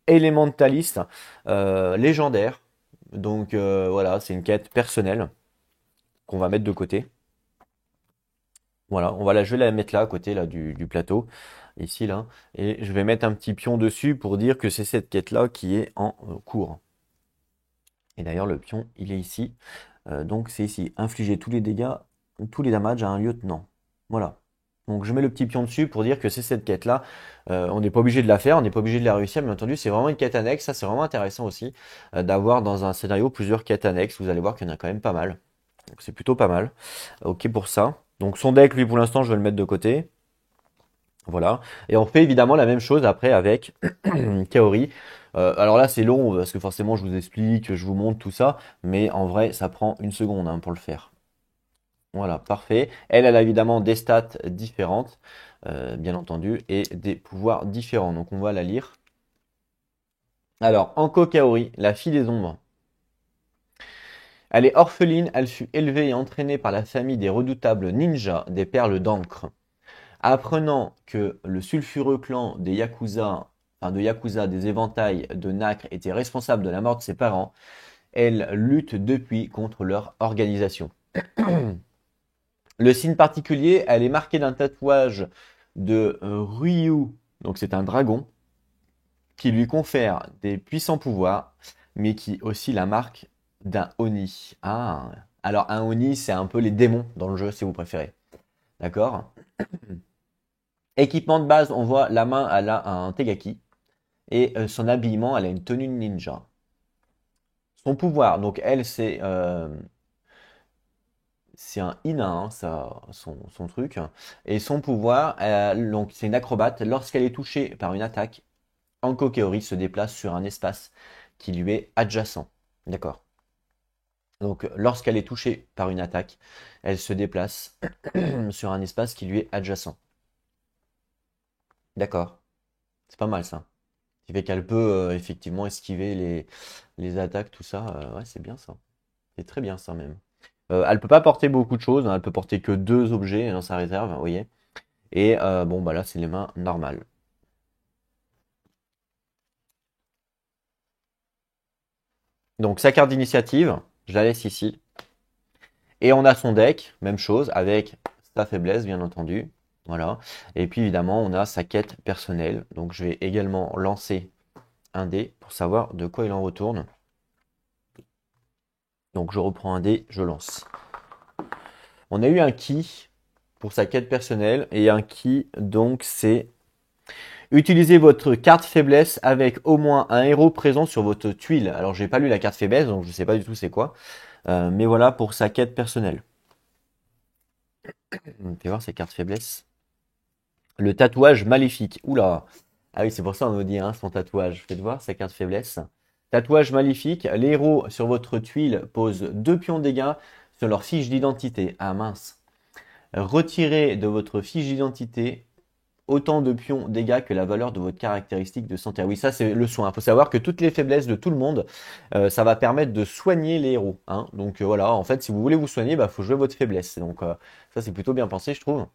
A: élémentaliste légendaire. Donc voilà, c'est une quête personnelle qu'on va mettre de côté. Voilà, je vais la mettre là à côté là du plateau, ici là, et je vais mettre un petit pion dessus pour dire que c'est cette quête-là qui est en cours. Et d'ailleurs le pion, il est ici. Donc c'est ici, infliger tous les dégâts, tous les damages à un lieutenant. Voilà. Donc je mets le petit pion dessus pour dire que c'est cette quête-là. On n'est pas obligé de la faire, on n'est pas obligé de la réussir, bien entendu, c'est vraiment une quête annexe. Ça, c'est vraiment intéressant aussi d'avoir dans un scénario plusieurs quêtes annexes. Vous allez voir qu'il y en a quand même pas mal. Donc c'est plutôt pas mal. Ok pour ça. Donc son deck, lui, pour l'instant, je vais le mettre de côté. Voilà. Et on fait évidemment la même chose après avec Kaori. Alors là, c'est long parce que forcément, je vous explique, je vous montre tout ça. Mais en vrai, ça prend une seconde hein, pour le faire. Voilà, parfait. Elle a évidemment des stats différentes, bien entendu, et des pouvoirs différents. Donc on va la lire. Alors, Anko Kaori, la fille des ombres. Elle est orpheline, elle fut élevée et entraînée par la famille des redoutables ninjas des perles d'encre. Apprenant que le sulfureux clan des Yakuza, enfin de Yakuza des éventails de Nacre était responsable de la mort de ses parents, elle lutte depuis contre leur organisation. Le signe particulier, elle est marquée d'un tatouage de Ryu, donc c'est un dragon, qui lui confère des puissants pouvoirs, mais qui aussi la marque d'un Oni. Ah, alors un Oni, c'est un peu les démons dans le jeu, si vous préférez. D'accord? Équipement de base, on voit la main, elle a un Tegaki. Et son habillement, elle a une tenue de ninja. Son pouvoir, donc elle, c'est un Ina, hein, ça, son truc. Et son pouvoir, donc c'est une acrobate. Lorsqu'elle est touchée par une attaque, Anko Kaori se déplace sur un espace qui lui est adjacent. D'accord. Donc lorsqu'elle est touchée par une attaque, elle se déplace sur un espace qui lui est adjacent. D'accord. C'est pas mal ça. Ce qui fait qu'elle peut effectivement esquiver les attaques, tout ça. Ouais, c'est bien ça. C'est très bien ça même. Elle peut pas porter beaucoup de choses, hein, elle peut porter que deux objets dans sa réserve, vous voyez. Et bon bah là c'est les mains normales. Donc sa carte d'initiative, je la laisse ici. Et on a son deck, même chose, avec sa faiblesse bien entendu. Voilà. Et puis évidemment on a sa quête personnelle. Donc je vais également lancer un dé pour savoir de quoi il en retourne. Donc je reprends un dé, je lance. On a eu un ki pour sa quête personnelle et un ki donc c'est utilisez votre carte faiblesse avec au moins un héros présent sur votre tuile. Alors j'ai pas lu la carte faiblesse donc je sais pas du tout c'est quoi. Mais voilà pour sa quête personnelle. On peut voir ses cartes faiblesse. Le tatouage maléfique. Oula. Ah oui c'est pour ça on nous dit hein, son tatouage. Faites voir sa carte faiblesse. Tatouage maléfique. Les héros sur votre tuile posent 2 pions de dégâts sur leur fiche d'identité. Ah mince. Retirez de votre fiche d'identité autant de pions dégâts que la valeur de votre caractéristique de santé. Ah oui, ça c'est le soin. Il faut savoir que toutes les faiblesses de tout le monde, ça va permettre de soigner les héros. Hein. Donc voilà, en fait, si vous voulez vous soigner, bah faut jouer votre faiblesse. Donc ça c'est plutôt bien pensé, je trouve.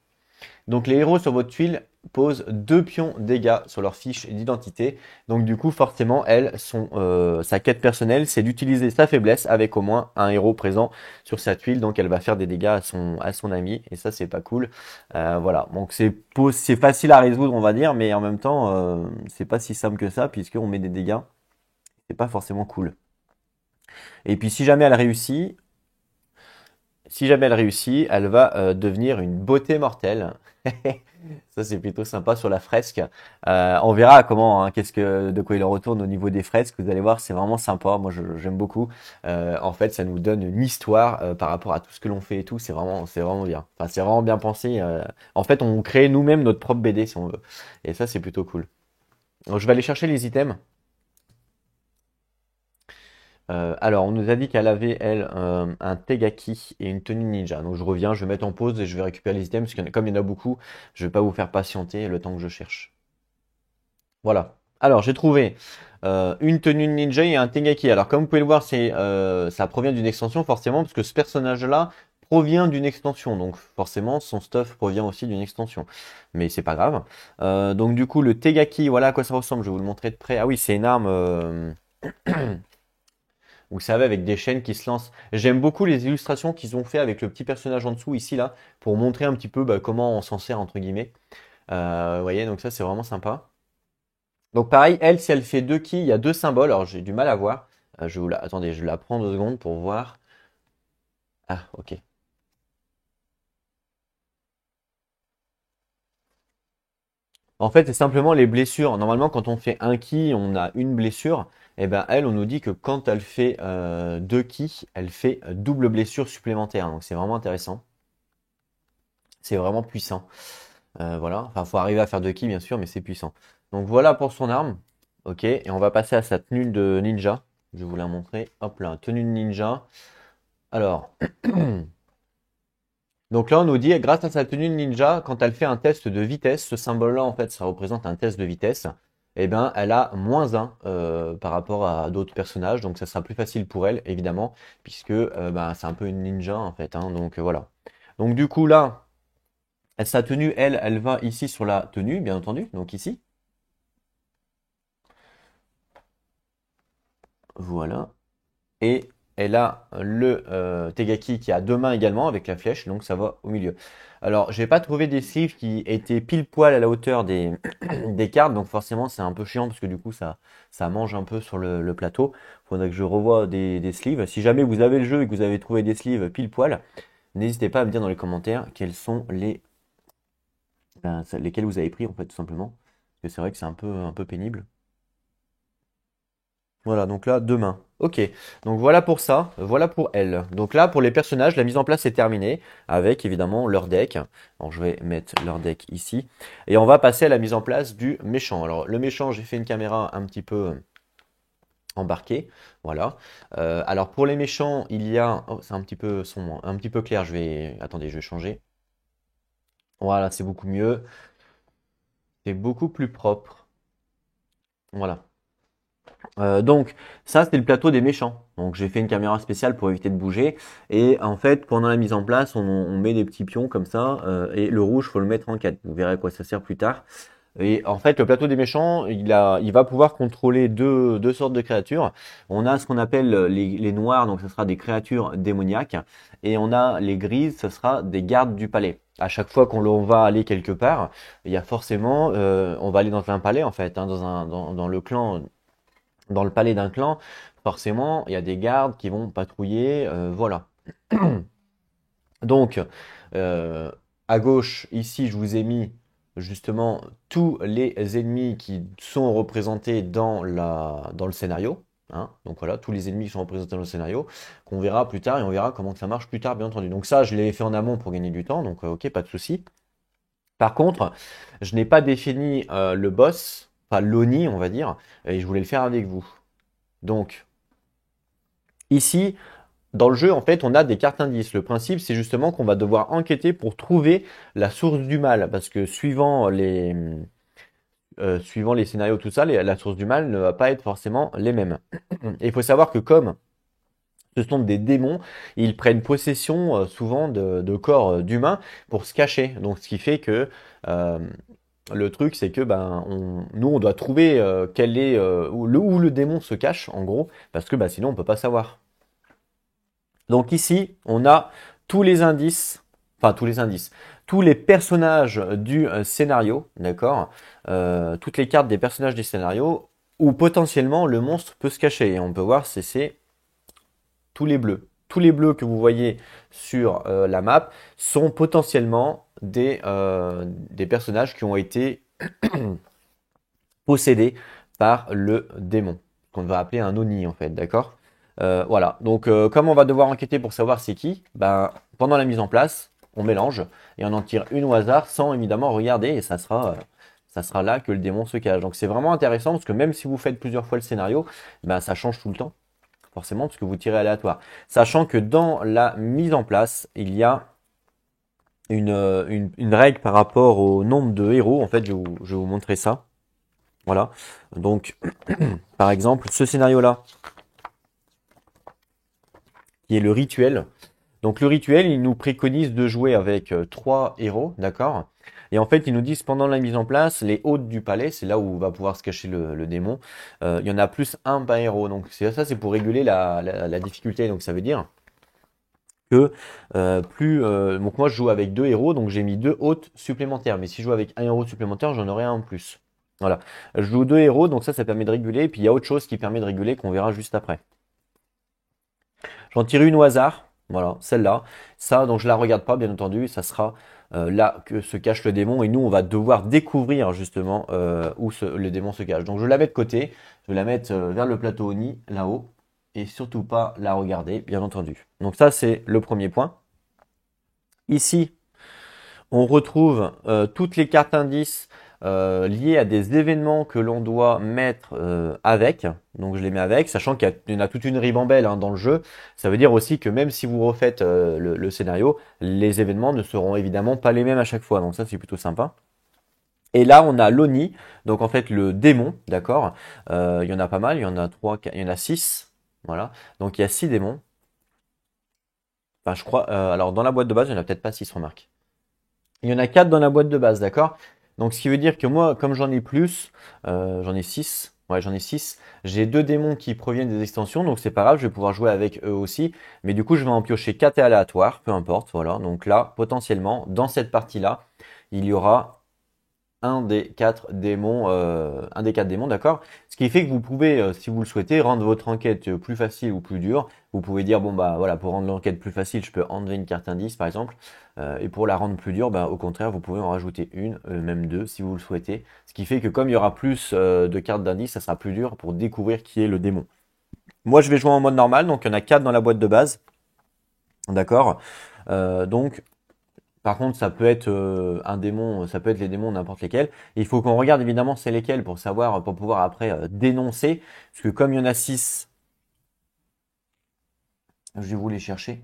A: Donc les héros sur votre tuile posent 2 pions dégâts sur leur fiche d'identité. Donc du coup, forcément, sa quête personnelle, c'est d'utiliser sa faiblesse avec au moins un héros présent sur sa tuile. Donc elle va faire des dégâts à son ami. Et ça, c'est pas cool. Voilà. Donc c'est facile à résoudre, on va dire, mais en même temps, c'est pas si simple que ça, puisqu'on met des dégâts. C'est pas forcément cool. Et puis si jamais elle réussit, Si jamais elle réussit, elle va devenir une beauté mortelle. Ça, c'est plutôt sympa sur la fresque. On verra comment, hein, de quoi il en retourne au niveau des fresques. Vous allez voir, c'est vraiment sympa. Moi, j'aime beaucoup. En fait, ça nous donne une histoire par rapport à tout ce que l'on fait et tout. C'est vraiment bien. Enfin, c'est vraiment bien pensé. En fait, on crée nous-mêmes notre propre BD si on veut. Et ça, c'est plutôt cool. Donc, je vais aller chercher les items. Alors, on nous a dit qu'elle avait, elle, un Tegaki et une tenue ninja. Donc, je reviens, je vais mettre en pause et je vais récupérer les items, parce que comme il y en a beaucoup, je vais pas vous faire patienter le temps que je cherche. Voilà. Alors, j'ai trouvé une tenue ninja et un Tegaki. Alors, comme vous pouvez le voir, ça provient d'une extension, forcément, parce que ce personnage-là provient d'une extension. Donc, forcément, son stuff provient aussi d'une extension. Mais c'est pas grave. Donc, du coup, le Tegaki, voilà à quoi ça ressemble. Je vais vous le montrer de près. Ah oui, c'est une arme. Vous savez, avec des chaînes qui se lancent. J'aime beaucoup les illustrations qu'ils ont fait avec le petit personnage en dessous, ici, là, pour montrer un petit peu bah, comment on s'en sert, entre guillemets. Vous voyez, donc ça, c'est vraiment sympa. Donc pareil, elle, si elle fait deux ki, il y a deux symboles. Alors, j'ai du mal à voir. Attendez, je la prends 2 secondes pour voir. Ah, ok. En fait, c'est simplement les blessures. Normalement, quand on fait un ki, on a une blessure. Et ben elle, on nous dit que quand elle fait deux ki, elle fait double blessure supplémentaire. Donc c'est vraiment intéressant. C'est vraiment puissant. Voilà. Enfin, faut arriver à faire 2 ki, bien sûr, mais c'est puissant. Donc voilà pour son arme. Ok. Et on va passer à sa tenue de ninja. Je vais vous la montrer. Hop là, tenue de ninja. Alors, donc là, on nous dit, grâce à sa tenue de ninja, quand elle fait un test de vitesse, ce symbole-là, en fait, ça représente un test de vitesse. Eh ben, elle a -1 par rapport à d'autres personnages. Donc ça sera plus facile pour elle, évidemment, puisque bah, c'est un peu une ninja, en fait, hein. Donc voilà. Donc du coup, là. Sa tenue, elle va ici sur la tenue, bien entendu, donc ici. Voilà. Et elle a le Tegaki qui a 2 mains également avec la flèche, donc ça va au milieu. Alors, j'ai pas trouvé des sleeves qui étaient pile poil à la hauteur des cartes, donc forcément c'est un peu chiant parce que du coup ça mange un peu sur le plateau. Faudrait que je revoie des sleeves. Si jamais vous avez le jeu et que vous avez trouvé des sleeves pile poil, n'hésitez pas à me dire dans les commentaires quels sont lesquels vous avez pris en fait tout simplement. Parce que c'est vrai que c'est un peu pénible. Voilà, donc là, demain. Ok, donc voilà pour ça, voilà pour elle. Donc là, pour les personnages, la mise en place est terminée avec évidemment leur deck. Alors je vais mettre leur deck ici. Et on va passer à la mise en place du méchant. Alors le méchant, j'ai fait une caméra un petit peu embarquée. Voilà. Alors pour les méchants, il y a. Oh, c'est un petit peu sombre, un petit peu clair. Attendez, je vais changer. Voilà, c'est beaucoup mieux. C'est beaucoup plus propre. Voilà. Donc ça c'est le plateau des méchants. Donc j'ai fait une caméra spéciale pour éviter de bouger. Et en fait pendant la mise en place on met des petits pions comme ça et le rouge faut le mettre en 4. Vous verrez à quoi ça sert plus tard. Et en fait le plateau des méchants il va pouvoir contrôler deux sortes de créatures. On a ce qu'on appelle les noirs, donc ce sera des créatures démoniaques. Et on a les grises, ce sera des gardes du palais. À chaque fois qu'on va aller quelque part, il y a forcément, on va aller dans un palais en fait, hein, dans le clan dans le palais d'un clan, forcément, il y a des gardes qui vont patrouiller, voilà. Donc, euh, à gauche, ici, je vous ai mis justement tous les ennemis qui sont représentés dans le scénario. Hein. Donc voilà, tous les ennemis qui sont représentés dans le scénario, qu'on verra plus tard et on verra comment ça marche plus tard, bien entendu. Donc ça, je l'ai fait en amont pour gagner du temps, donc ok, pas de souci. Par contre, je n'ai pas défini le boss, enfin l'Oni, on va dire, et je voulais le faire avec vous. Donc, ici, dans le jeu, en fait, on a des cartes indices. Le principe, c'est justement qu'on va devoir enquêter pour trouver la source du mal. Parce que suivant les scénarios, tout ça, la source du mal ne va pas être forcément les mêmes. Et il faut savoir que comme ce sont des démons, ils prennent possession souvent de corps d'humains pour se cacher. Donc, ce qui fait que euh, le truc, c'est que nous, on doit trouver quel est où le démon se cache, en gros, parce que sinon, on peut pas savoir. Donc ici, on a tous les indices, enfin tous les indices, tous les personnages du scénario, d'accord? Toutes les cartes des personnages du scénario où potentiellement le monstre peut se cacher. Et on peut voir c'est tous les bleus. tous les bleus que vous voyez sur la map sont potentiellement des personnages qui ont été possédés par le démon, qu'on va appeler un Oni en fait, d'accord? Voilà, donc comme on va devoir enquêter pour savoir c'est qui, ben, pendant la mise en place, on mélange et on en tire une au hasard sans évidemment regarder et ça sera là que le démon se cache. Donc c'est vraiment intéressant parce que même si vous faites plusieurs fois le scénario, ben, ça change tout le temps, forcément, parce que vous tirez aléatoire. Sachant que dans la mise en place, il y a une règle par rapport au nombre de héros. En fait, je vais vous montrer ça. Voilà. Donc, par exemple, ce scénario-là, qui est le rituel. Donc, le rituel, il nous préconise de jouer avec 3 héros, d'accord? Et en fait, ils nous disent pendant la mise en place, les hôtes du palais, c'est là où va pouvoir se cacher le démon. Il y en a plus un par héros. Donc, ça, c'est pour réguler la difficulté. Donc, ça veut dire que donc moi je joue avec 2 héros, donc j'ai mis 2 hôtes supplémentaires. Mais si je joue avec un héros supplémentaire, j'en aurai un en plus. Voilà. Je joue 2 héros, donc ça permet de réguler. Et puis il y a autre chose qui permet de réguler qu'on verra juste après. J'en tire une au hasard. Voilà, celle-là. Ça, donc je la regarde pas, bien entendu. Ça sera là que se cache le démon. Et nous, on va devoir découvrir justement où le démon se cache. Donc je la mets de côté. Je vais la mettre vers le plateau Oni, là-haut. Et surtout pas la regarder, bien entendu. Donc ça, c'est le premier point. Ici, on retrouve toutes les cartes indices liées à des événements que l'on doit mettre avec. Donc je les mets avec, sachant qu'il y en a toute une ribambelle hein, dans le jeu. Ça veut dire aussi que même si vous refaites le scénario, les événements ne seront évidemment pas les mêmes à chaque fois. Donc ça, c'est plutôt sympa. Et là, on a l'Oni, donc en fait le démon, d'accord. Il y en a pas mal, il y en a 3, il y en a 6. Voilà. Donc il y a 6 démons. Enfin, je crois. Alors dans la boîte de base, il n'y en a peut-être pas 6, remarque. Il y en a 4 dans la boîte de base, d'accord? Donc ce qui veut dire que moi, comme j'en ai plus, j'en ai 6. Ouais, j'en ai 6. J'ai 2 démons qui proviennent des extensions, donc c'est pas grave, je vais pouvoir jouer avec eux aussi. Mais du coup, je vais en piocher 4 aléatoires, peu importe, voilà. Donc là, potentiellement, dans cette partie-là, il y aura un des 4 démons, d'accord? Ce qui fait que vous pouvez, si vous le souhaitez, rendre votre enquête plus facile ou plus dure. Vous pouvez dire, bon bah voilà, pour rendre l'enquête plus facile, je peux enlever une carte indice, par exemple. Et pour la rendre plus dure, bah, au contraire, vous pouvez en rajouter une, même 2, si vous le souhaitez. Ce qui fait que comme il y aura plus de cartes d'indice, ça sera plus dur pour découvrir qui est le démon. Moi, je vais jouer en mode normal, donc il y en a 4 dans la boîte de base. D'accord? Donc, par contre, ça peut être un démon, ça peut être les démons n'importe lesquels. Et il faut qu'on regarde évidemment c'est lesquels pour savoir, pour pouvoir après dénoncer. Parce que comme il y en a 6, je vais vous les chercher.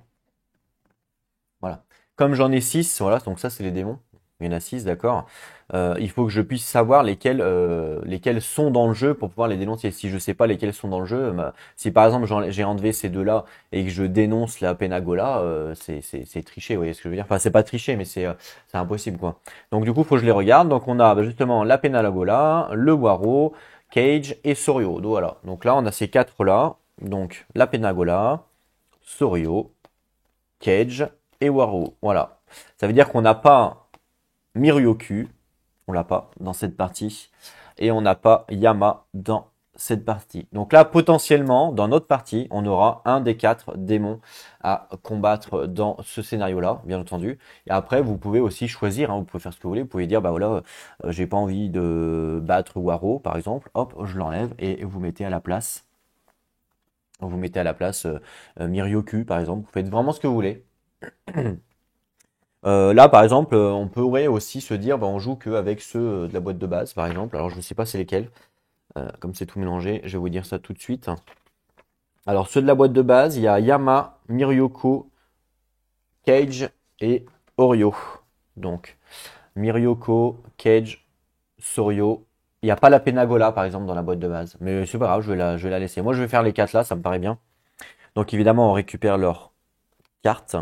A: Voilà. Comme j'en ai 6, voilà, donc ça c'est les démons. Il y en a 6, d'accord. Il faut que je puisse savoir lesquels sont dans le jeu pour pouvoir les dénoncer. Si je sais pas lesquels sont dans le jeu, bah, si par exemple j'ai enlevé ces deux-là et que je dénonce la Penagola, c'est tricher, vous voyez ce que je veux dire? Enfin, c'est pas tricher, mais c'est impossible, quoi. Donc du coup, faut que je les regarde. Donc on a bah, justement la Penagola, le Waro, Cage et Sorio. Donc voilà. Donc là, on a ces quatre-là. Donc la Penagola, Sorio, Cage et Waro. Voilà. Ça veut dire qu'on n'a pas Miryoku, on l'a pas dans cette partie, et on n'a pas Yama dans cette partie. Donc là, potentiellement, dans notre partie, on aura un des 4 démons à combattre dans ce scénario-là, bien entendu. Et après, vous pouvez aussi choisir, hein, vous pouvez faire ce que vous voulez, vous pouvez dire, bah voilà, j'ai pas envie de battre Waro, par exemple, hop, je l'enlève et vous mettez à la place. Vous mettez à la place Miryoku, par exemple. Vous faites vraiment ce que vous voulez. Là, par exemple, on pourrait aussi se dire, bah, on joue qu'avec ceux de la boîte de base, par exemple. Alors, je ne sais pas c'est lesquels. Comme c'est tout mélangé, je vais vous dire ça tout de suite. Alors, ceux de la boîte de base, il y a Yama, Miryoko, Cage et Oryo. Donc, Miryoko, Cage, Soryo. Il n'y a pas la Penagola, par exemple, dans la boîte de base. Mais c'est pas grave, je vais la laisser. Moi, je vais faire les 4 là, ça me paraît bien. Donc, évidemment, on récupère leurs cartes.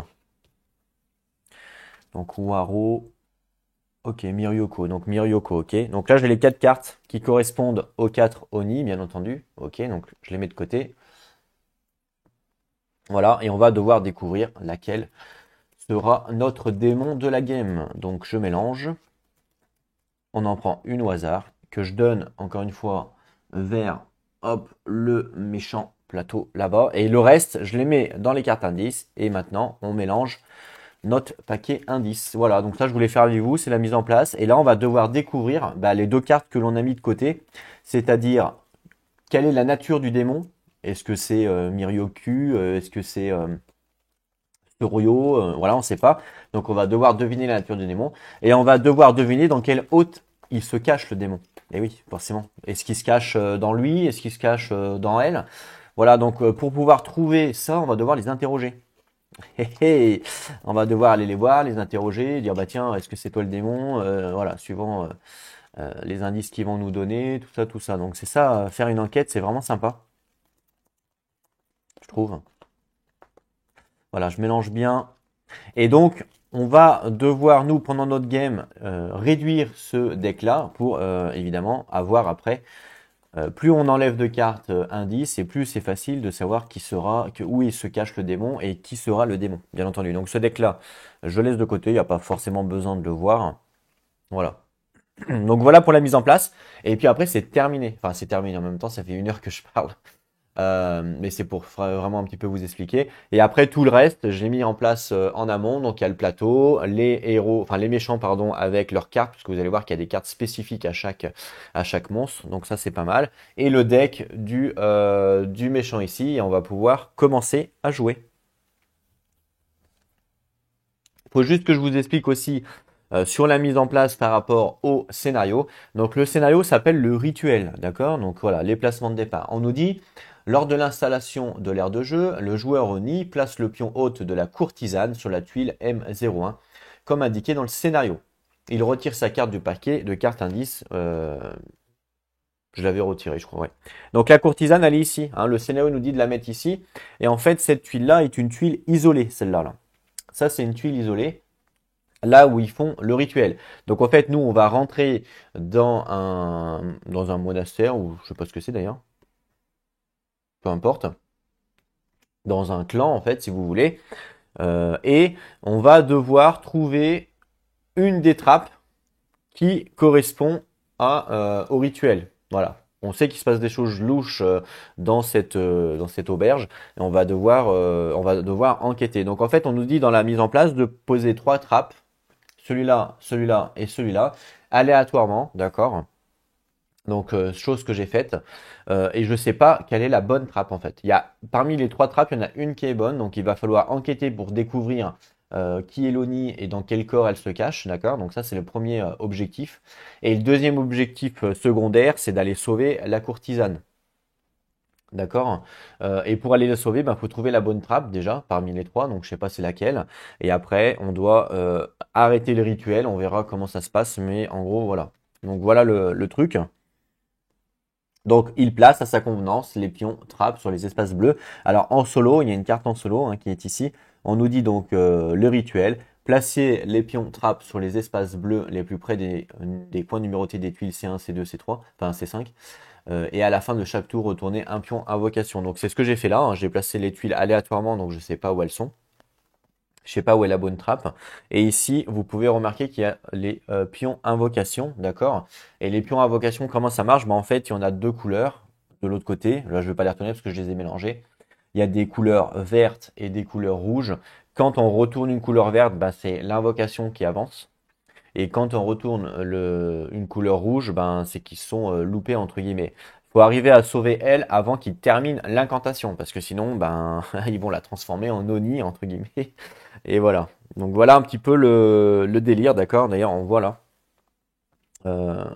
A: Donc, Waro. Ok, Miryoko. Donc Miryoko, ok. Donc là, j'ai les 4 cartes qui correspondent aux 4 Oni, bien entendu. Ok, donc je les mets de côté. Voilà, et on va devoir découvrir laquelle sera notre démon de la game. Donc je mélange. On en prend une au hasard, que je donne, encore une fois, vers, hop, le méchant plateau là-bas. Et le reste, je les mets dans les cartes indices. Et maintenant, on mélange notre paquet indice. Voilà, donc ça, je voulais faire avec vous, c'est la mise en place. Et là, on va devoir découvrir les deux cartes que l'on a mis de côté, c'est-à-dire quelle est la nature du démon. Est-ce que c'est Miryoku? Est-ce que c'est Suryo? Voilà, on ne sait pas. Donc, on va devoir deviner la nature du démon. Et on va devoir deviner dans quelle hôte il se cache, le démon. Et oui, forcément. Est-ce qu'il se cache dans lui? Est-ce qu'il se cache dans elle? Voilà, donc pour pouvoir trouver ça, on va devoir les interroger. On va devoir aller les voir, les interroger, dire bah tiens, est-ce que c'est toi le démon? Voilà, suivant les indices qu'ils vont nous donner, tout ça, tout ça. Donc c'est ça, faire une enquête, c'est vraiment sympa, je trouve. Voilà, je mélange bien. Et donc, on va devoir, nous, pendant notre game, réduire ce deck-là pour, évidemment, avoir après, plus on enlève de cartes indices, et plus c'est facile de savoir qui sera, où il se cache le démon et qui sera le démon, bien entendu. Donc ce deck-là, je laisse de côté, il n'y a pas forcément besoin de le voir. Voilà. Donc voilà pour la mise en place. Et puis après, c'est terminé. Enfin, c'est terminé en même temps, ça fait 1 heure que je parle. Mais c'est pour vraiment un petit peu vous expliquer. Et après, tout le reste, j'ai mis en place en amont. Donc, il y a le plateau, les héros, enfin les méchants, pardon, avec leurs cartes, parce que vous allez voir qu'il y a des cartes spécifiques à chaque monstre. Donc ça, c'est pas mal. Et le deck du méchant ici, et on va pouvoir commencer à jouer. Faut juste que je vous explique aussi sur la mise en place par rapport au scénario. Donc le scénario s'appelle le rituel, d'accord? Donc voilà, les placements de départ. On nous dit, lors de l'installation de l'aire de jeu, le joueur Oni place le pion hôte de la courtisane sur la tuile M01, comme indiqué dans le scénario. Il retire sa carte du paquet de cartes indices. Je l'avais retiré, je crois, ouais. Donc la courtisane, elle est ici. Hein, le scénario nous dit de la mettre ici. Et en fait, cette tuile-là est une tuile isolée, celle-là. Là. Ça, c'est une tuile isolée là où ils font le rituel. Donc en fait, nous, on va rentrer dans un monastère, ou je sais pas ce que c'est d'ailleurs, peu importe, dans un clan en fait, si vous voulez, et on va devoir trouver une des trappes qui correspond au rituel. Voilà. On sait qu'il se passe des choses louches dans cette auberge et on va devoir enquêter. Donc en fait, on nous dit dans la mise en place de poser 3 trappes, celui-là, celui-là et celui-là, aléatoirement, d'accord? Donc, chose que j'ai faite. Et je ne sais pas quelle est la bonne trappe en fait. Parmi les 3 trappes, il y en a une qui est bonne. Donc, il va falloir enquêter pour découvrir qui est l'Oni et dans quel corps elle se cache. D'accord? Donc, ça, c'est le premier objectif. Et le deuxième objectif secondaire, c'est d'aller sauver la courtisane. D'accord? Et pour aller la sauver, il faut trouver la bonne trappe déjà parmi les 3. Donc, je sais pas c'est laquelle. Et après, on doit arrêter le rituel. On verra comment ça se passe. Mais en gros, voilà. Donc, voilà le truc. Donc, il place à sa convenance les pions trappes sur les espaces bleus. Alors, en solo, il y a une carte en solo qui est ici. On nous dit donc le rituel. Placer les pions trappes sur les espaces bleus les plus près des points numérotés des tuiles C1, C2, C3, enfin C5. Et à la fin de chaque tour, retourner un pion invocation. Donc, c'est ce que j'ai fait là. J'ai placé les tuiles aléatoirement, donc je ne sais pas où elles sont. Je sais pas où est la bonne trappe. Et ici, vous pouvez remarquer qu'il y a les pions invocation, d'accord? Et les pions invocation, comment ça marche? En fait, il y en a 2 couleurs de l'autre côté. Là, je ne vais pas les retourner parce que je les ai mélangées. Il y a des couleurs vertes et des couleurs rouges. Quand on retourne une couleur verte, c'est l'invocation qui avance. Et quand on retourne une couleur rouge, c'est qu'ils sont loupés entre guillemets. Faut arriver à sauver elle avant qu'ils terminent l'incantation, parce que sinon, ils vont la transformer en Oni entre guillemets. Et voilà. Donc voilà un petit peu le délire, d'accord? D'ailleurs, on voit là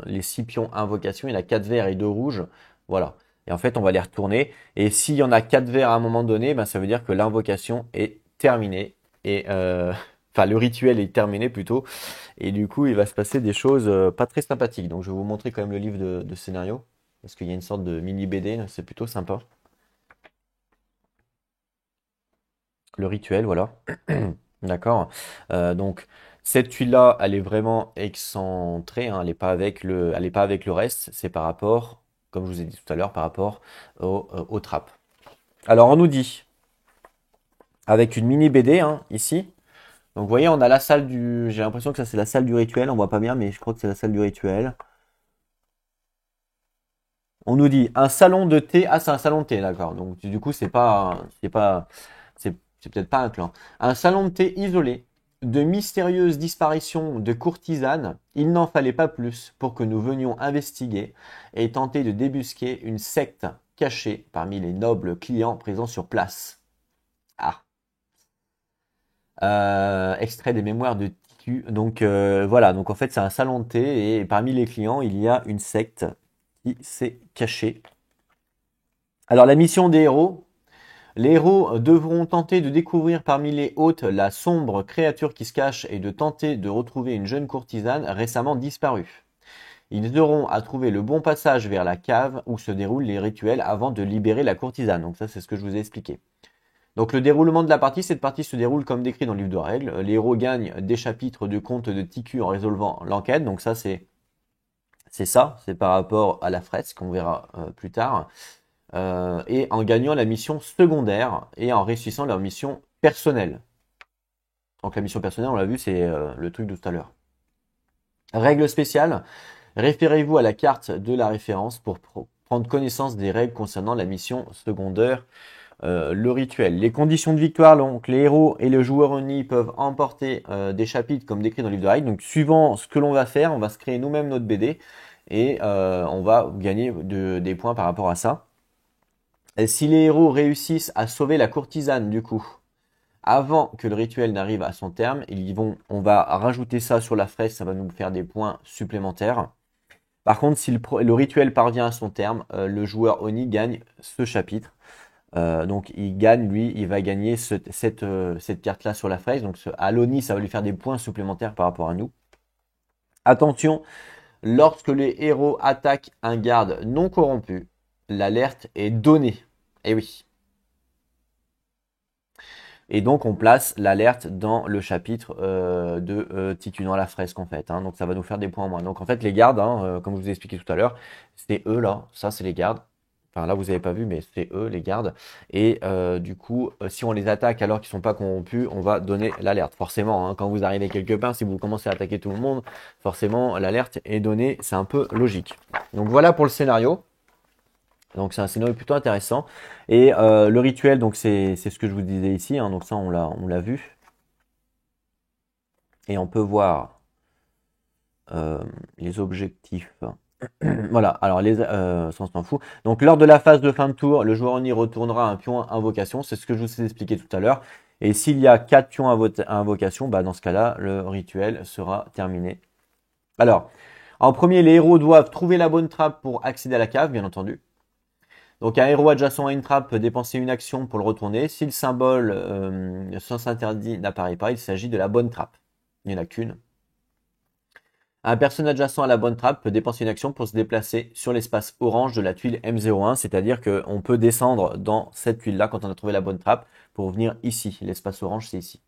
A: les 6 pions invocation, il y en a 4 verts et 2 rouges. Voilà. Et en fait, on va les retourner. Et s'il y en a 4 verts à un moment donné, ça veut dire que l'invocation est terminée. Et enfin, le rituel est terminé plutôt. Et du coup, il va se passer des choses pas très sympathiques. Donc, je vais vous montrer quand même le livre de scénario. Parce qu'il y a une sorte de mini BD, c'est plutôt sympa. Le rituel, voilà. D'accord. Donc cette tuile-là, elle est vraiment excentrée. Elle n'est pas avec le reste. C'est par rapport, comme je vous ai dit tout à l'heure, par rapport aux trappes. Alors on nous dit, avec une mini BD ici. Donc vous voyez, on a la salle du. J'ai l'impression que ça c'est la salle du rituel. On voit pas bien, mais je crois que c'est la salle du rituel. On nous dit un salon de thé. Ah, c'est un salon de thé, d'accord. Donc du coup, c'est peut-être pas un clan. Un salon de thé isolé. De mystérieuses disparitions de courtisanes, il n'en fallait pas plus pour que nous venions investiguer et tenter de débusquer une secte cachée parmi les nobles clients présents sur place. Ah. Extrait des mémoires de Ticu. Donc voilà, donc en fait c'est un salon de thé et parmi les clients il y a une secte qui s'est cachée. Alors la mission des héros. Les héros devront tenter de découvrir parmi les hôtes la sombre créature qui se cache et de tenter de retrouver une jeune courtisane récemment disparue. Ils auront à trouver le bon passage vers la cave où se déroulent les rituels avant de libérer la courtisane. Donc ça c'est ce que je vous ai expliqué. Donc le déroulement de la partie, cette partie se déroule comme décrit dans le livre de règles. Les héros gagnent des chapitres de conte de Ticu en résolvant l'enquête. Donc ça c'est par rapport à la fresque qu'on verra plus tard. Et en gagnant la mission secondaire et en réussissant leur mission personnelle. Donc la mission personnelle, on l'a vu, c'est le truc de tout à l'heure. Règle spéciale, référez-vous à la carte de la référence pour prendre connaissance des règles concernant la mission secondaire, le rituel. Les conditions de victoire, donc les héros et le joueur Oni peuvent emporter des chapitres comme décrit dans le livre de règles. Donc suivant ce que l'on va faire, on va se créer nous-mêmes notre BD et on va gagner des points par rapport à ça. Et si les héros réussissent à sauver la courtisane du coup, avant que le rituel n'arrive à son terme, on va rajouter ça sur la fresque, ça va nous faire des points supplémentaires. Par contre, si le rituel parvient à son terme, le joueur Oni gagne ce chapitre. Donc il gagne, lui, il va gagner cette carte-là sur la fresque. Donc à l'Oni, ça va lui faire des points supplémentaires par rapport à nous. Attention, lorsque les héros attaquent un garde non corrompu, l'alerte est donnée. Et oui. Et donc on place l'alerte dans le chapitre de Titu, dans la fresque en fait. Hein. Donc ça va nous faire des points en moins. Donc en fait les gardes, hein, comme je vous ai expliqué tout à l'heure, c'est eux là, ça c'est les gardes. Enfin là vous n'avez pas vu mais c'est eux les gardes. Et du coup si on les attaque alors qu'ils sont pas corrompus, on va donner l'alerte. Forcément, hein, quand vous arrivez quelque part, si vous commencez à attaquer tout le monde, forcément l'alerte est donnée, c'est un peu logique. Donc voilà pour le scénario. Donc c'est un scénario plutôt intéressant. Et le rituel, donc c'est ce que je vous disais ici. Hein, donc ça on l'a vu. Et on peut voir les objectifs. Voilà. Alors ça on s'en fout. Donc lors de la phase de fin de tour, le joueur Oni retournera un pion à invocation. C'est ce que je vous ai expliqué tout à l'heure. Et s'il y a 4 pions à invocation, bah dans ce cas-là, le rituel sera terminé. Alors, en premier, les héros doivent trouver la bonne trappe pour accéder à la cave, bien entendu. Donc un héros adjacent à une trappe peut dépenser une action pour le retourner. Si le symbole sens interdit n'apparaît pas, il s'agit de la bonne trappe. Il n'y en a qu'une. Un personnage adjacent à la bonne trappe peut dépenser une action pour se déplacer sur l'espace orange de la tuile M01, c'est-à-dire qu'on peut descendre dans cette tuile-là quand on a trouvé la bonne trappe pour venir ici. L'espace orange, c'est ici.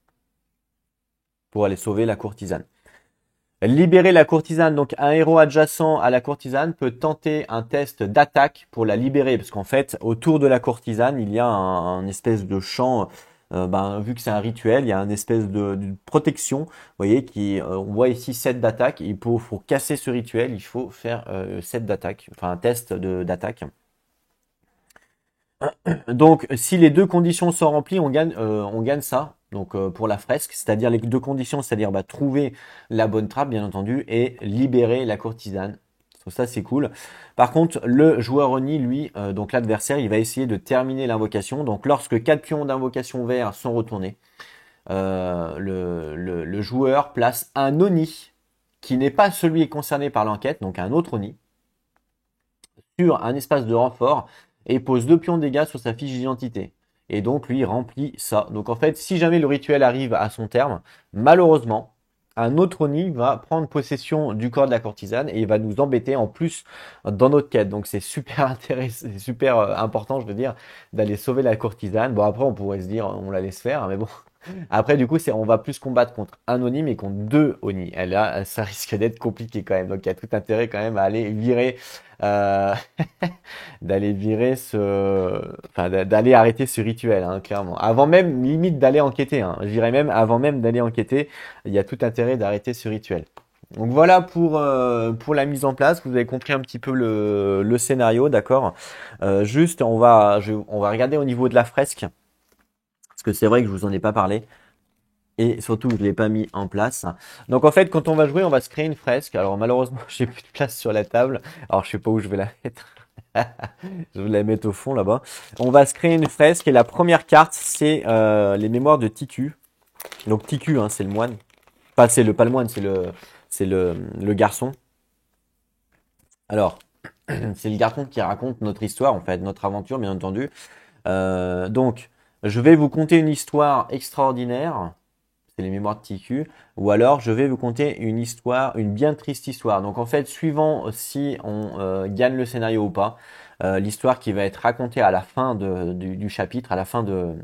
A: Pour aller sauver la courtisane. Libérer la courtisane, donc un héros adjacent à la courtisane peut tenter un test d'attaque pour la libérer, parce qu'en fait, autour de la courtisane, il y a un espèce de champ, vu que c'est un rituel, il y a une espèce de protection, vous voyez, on voit ici 7 d'attaque, faut casser ce rituel, il faut faire 7 d'attaque, enfin un test d'attaque. Donc, si les deux conditions sont remplies, on gagne ça. Donc, pour la fresque, c'est-à-dire les deux conditions, c'est-à-dire trouver la bonne trappe, bien entendu, et libérer la courtisane. Donc ça, c'est cool. Par contre, le joueur Oni, lui, donc l'adversaire, il va essayer de terminer l'invocation. Donc, lorsque 4 pions d'invocation vert sont retournés, le joueur place un Oni qui n'est pas celui concerné par l'enquête, donc un autre Oni, sur un espace de renfort et pose 2 pions de dégâts sur sa fiche d'identité. Et donc lui remplit ça. Donc en fait, si jamais le rituel arrive à son terme, malheureusement, un autre Oni va prendre possession du corps de la courtisane et il va nous embêter en plus dans notre quête. Donc c'est super intéressant, c'est super important, je veux dire, d'aller sauver la courtisane. Bon après on pourrait se dire on la laisse faire, mais bon. Après du coup on va plus combattre contre un Oni mais contre 2 Oni. Et là ça risque d'être compliqué quand même. Donc il y a tout intérêt quand même à aller virer euh, d'aller arrêter ce rituel, hein, clairement. Avant même, limite d'aller enquêter, hein. Je dirais même, avant même d'aller enquêter, il y a tout intérêt d'arrêter ce rituel. Donc voilà pour la mise en place. Vous avez compris un petit peu le scénario, d'accord? Juste, on va regarder au niveau de la fresque, parce que c'est vrai que je vous en ai pas parlé. Et surtout, je ne l'ai pas mis en place. Donc en fait, quand on va jouer, on va se créer une fresque. Alors malheureusement, j'ai plus de place sur la table. Alors je sais pas où je vais la mettre. Je vais la mettre au fond là-bas. On va se créer une fresque et la première carte, c'est les mémoires de Tiku. Donc Tiku, hein, c'est le moine. Enfin, c'est le pas le moine, c'est le garçon. Alors, c'est le garçon qui raconte notre histoire, en fait, notre aventure, bien entendu. Donc, je vais vous conter une histoire extraordinaire. C'est les mémoires de TQ, ou alors je vais vous conter une histoire, une bien triste histoire. Donc en fait, suivant si on gagne le scénario ou pas, l'histoire qui va être racontée à la fin du chapitre, à la fin de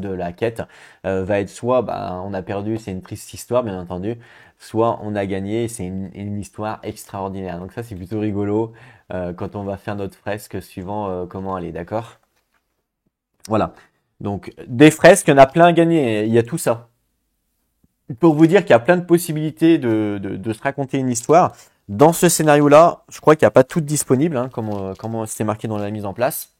A: la quête, va être soit bah, on a perdu, c'est une triste histoire bien entendu, soit on a gagné, c'est une histoire extraordinaire. Donc ça c'est plutôt rigolo quand on va faire notre fresque suivant comment elle est, d'accord? Voilà. Donc des fresques, il y en a plein à gagner, il y a tout ça pour vous dire qu'il y a plein de possibilités de se raconter une histoire. Dans ce scénario-là, je crois qu'il n'y a pas tout disponible, hein, comme c'était marqué dans la mise en place.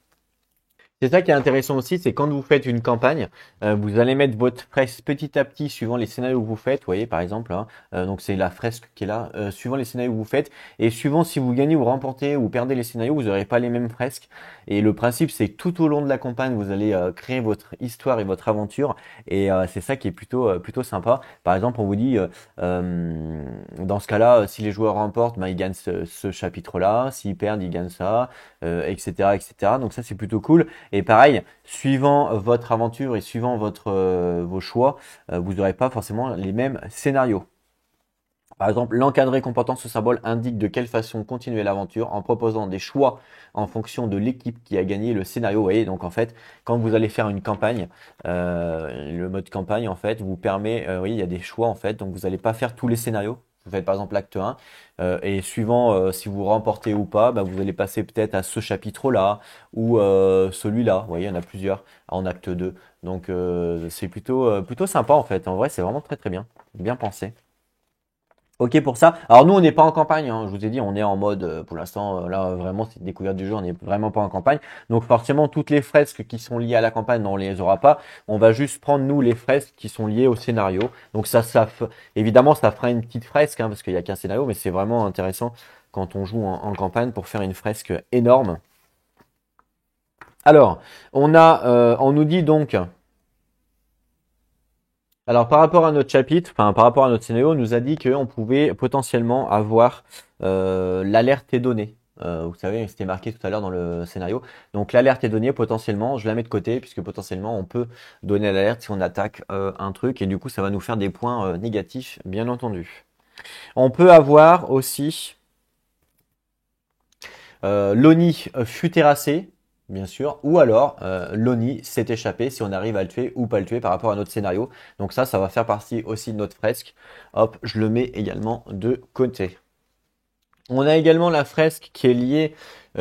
A: C'est ça qui est intéressant aussi, c'est quand vous faites une campagne, vous allez mettre votre fresque petit à petit suivant les scénarios que vous faites. Vous voyez, par exemple, hein, donc c'est la fresque qui est là, suivant les scénarios que vous faites, et suivant si vous gagnez ou remportez ou perdez les scénarios, vous n'aurez pas les mêmes fresques. Et le principe, c'est que tout au long de la campagne, vous allez créer votre histoire et votre aventure, et c'est ça qui est plutôt sympa. Par exemple, on vous dit, dans ce cas-là, si les joueurs remportent, ben, ils gagnent ce chapitre-là, s'ils perdent, ils gagnent ça, etc., etc. Donc ça, c'est plutôt cool. Et pareil, suivant votre aventure et suivant vos choix, vous n'aurez pas forcément les mêmes scénarios. Par exemple, l'encadré comportant ce symbole indique de quelle façon continuer l'aventure en proposant des choix en fonction de l'équipe qui a gagné le scénario. Vous voyez, donc en fait, quand vous allez faire une campagne, le mode campagne en fait vous permet, oui, il y a des choix en fait, donc vous n'allez pas faire tous les scénarios. Vous faites par exemple l'acte 1 et suivant si vous remportez ou pas, bah, vous allez passer peut-être à ce chapitre-là ou celui-là. Vous voyez, il y en a plusieurs en acte 2. Donc c'est plutôt sympa en fait. En vrai, c'est vraiment très très bien. Bien pensé. Ok pour ça. Alors nous on n'est pas en campagne, hein. Je vous ai dit on est en mode pour l'instant là vraiment c'est une découverte du jeu, on n'est vraiment pas en campagne. Donc forcément toutes les fresques qui sont liées à la campagne, non, on les aura pas. On va juste prendre nous les fresques qui sont liées au scénario. Donc évidemment ça fera une petite fresque hein, parce qu'il y a qu'un scénario, mais c'est vraiment intéressant quand on joue en campagne pour faire une fresque énorme. Alors on nous dit donc. Alors, par rapport à notre chapitre, enfin, par rapport à notre scénario, on nous a dit qu'on pouvait potentiellement avoir l'alerte est donnée. Vous savez, c'était marqué tout à l'heure dans le scénario. Donc, l'alerte est donnée potentiellement. Je la mets de côté puisque potentiellement on peut donner l'alerte si on attaque un truc et du coup, ça va nous faire des points négatifs, bien entendu. On peut avoir aussi l'ONI fut terrassé, bien sûr, ou alors l'ONI s'est échappé si on arrive à le tuer ou pas le tuer par rapport à notre scénario. Donc ça va faire partie aussi de notre fresque. Hop, je le mets également de côté. On a également la fresque qui est liée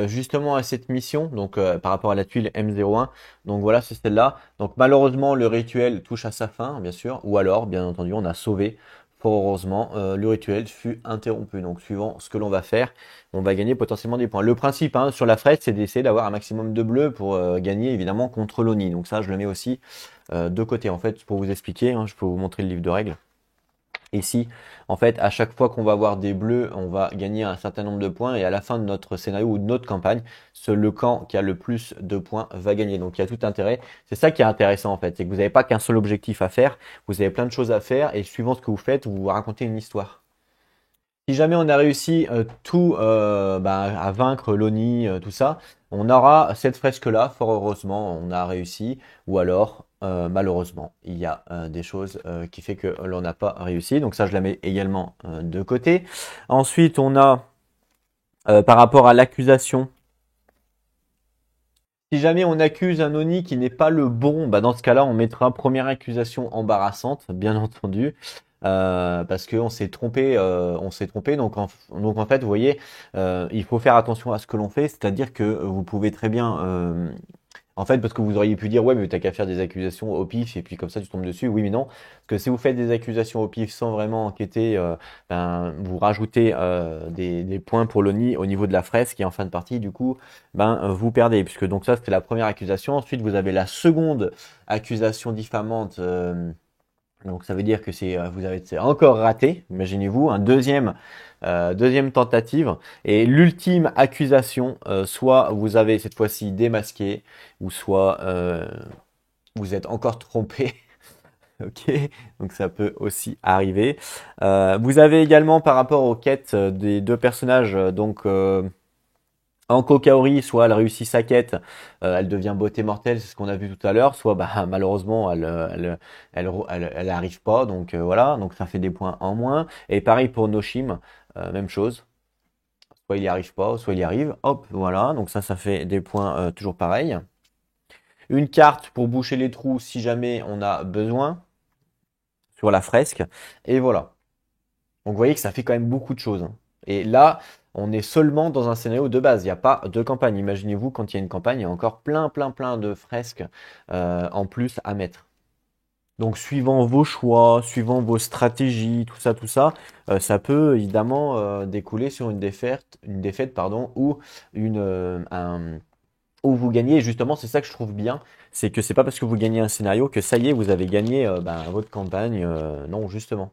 A: justement à cette mission, donc par rapport à la tuile M01. Donc voilà, c'est celle-là. Donc malheureusement, le rituel touche à sa fin, bien sûr, ou alors, bien entendu, on a sauvé. Fort heureusement, le rituel fut interrompu. Donc suivant ce que l'on va faire, on va gagner potentiellement des points. Le principe hein, sur la fresque, c'est d'essayer d'avoir un maximum de bleu pour gagner évidemment contre l'ONI. Donc ça, je le mets aussi de côté. En fait, pour vous expliquer, hein, je peux vous montrer le livre de règles. Et si, en fait, à chaque fois qu'on va avoir des bleus, on va gagner un certain nombre de points, et à la fin de notre scénario ou de notre campagne, le camp qui a le plus de points va gagner. Donc il y a tout intérêt. C'est ça qui est intéressant en fait, c'est que vous n'avez pas qu'un seul objectif à faire, vous avez plein de choses à faire, et suivant ce que vous faites, vous racontez une histoire. Si jamais on a réussi tout bah, à vaincre l'ONI, tout ça, on aura cette fresque-là, fort heureusement, on a réussi, ou alors malheureusement, il y a des choses qui fait que l'on n'a pas réussi. Donc ça, je la mets également de côté. Ensuite, on a par rapport à l'accusation. Si jamais on accuse un ONI qui n'est pas le bon, bah dans ce cas-là, on mettra première accusation embarrassante, bien entendu. Parce qu'on s'est trompé, donc en fait, vous voyez, il faut faire attention à ce que l'on fait, c'est-à-dire que vous pouvez très bien En fait, parce que vous auriez pu dire, ouais, mais t'as qu'à faire des accusations au pif et puis comme ça tu tombes dessus. Oui, mais non. Parce que si vous faites des accusations au pif sans vraiment enquêter, ben, vous rajoutez des points pour l'ONI au niveau de la fresque et en fin de partie, du coup, ben, vous perdez. Puisque donc ça, c'était la première accusation. Ensuite, vous avez la seconde accusation diffamante. Donc ça veut dire que vous avez c'est encore raté, imaginez-vous, deuxième tentative et l'ultime accusation, soit vous avez cette fois-ci démasqué, ou soit vous êtes encore trompé. Ok, donc ça peut aussi arriver. Vous avez également par rapport aux quêtes des deux personnages, Anko Kaori, soit elle réussit sa quête, elle devient beauté mortelle, c'est ce qu'on a vu tout à l'heure, soit bah, malheureusement elle arrive pas, donc voilà, donc ça fait des points en moins. Et pareil pour Noshim, même chose, soit il y arrive pas, soit il y arrive, hop, voilà, donc ça fait des points toujours pareil. Une carte pour boucher les trous si jamais on a besoin sur la fresque, et voilà. Donc vous voyez que ça fait quand même beaucoup de choses, hein. Et là, on est seulement dans un scénario de base. Il n'y a pas de campagne. Imaginez-vous, quand il y a une campagne, il y a encore plein de fresques en plus à mettre. Donc suivant vos choix, suivant vos stratégies, tout ça, ça peut évidemment découler sur une défaite pardon, ou où vous gagnez. Et justement, c'est ça que je trouve bien, c'est que c'est pas parce que vous gagnez un scénario que ça y est, vous avez gagné votre campagne. Non, justement.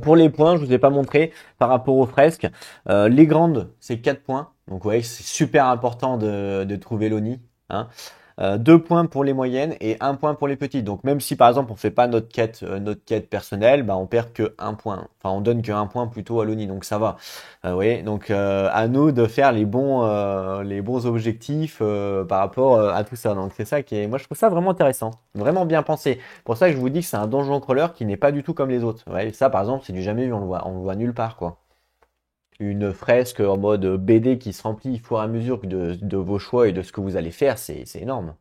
A: Pour les points, je vous ai pas montré par rapport aux fresques. Les grandes, c'est 4 points. Donc vous voyez, c'est super important de trouver l'ONI, hein. 2 points pour les moyennes et 1 point pour les petites. Donc même si par exemple on fait pas notre quête personnelle, bah on perd que 1 point. Enfin on donne que 1 point plutôt à l'ONI, donc ça va. Vous voyez, donc à nous de faire les bons objectifs par rapport à tout ça. Donc c'est ça qui est, moi je trouve ça vraiment intéressant, vraiment bien pensé. Pour ça que je vous dis que c'est un donjon crawler qui n'est pas du tout comme les autres. Ouais, ça par exemple c'est du jamais vu, on le voit nulle part quoi. Une fresque en mode BD qui se remplit au fur et à mesure de vos choix et de ce que vous allez faire, c'est énorme.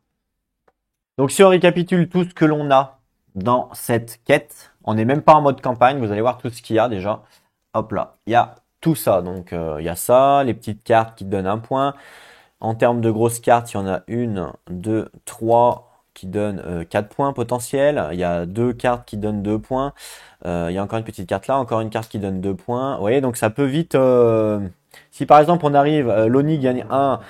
A: Donc si on récapitule tout ce que l'on a dans cette quête, on n'est même pas en mode campagne, vous allez voir tout ce qu'il y a déjà. Hop là, il y a tout ça. Donc il y a ça, les petites cartes qui donnent un point. En termes de grosses cartes, il y en a une, deux, trois qui donnent 4 points potentiels. Il y a deux cartes qui donnent 2 points. Il y a encore une petite carte là, encore une carte qui donne 2 points. Vous voyez, donc ça peut vite... si par exemple on arrive, Loni gagne un,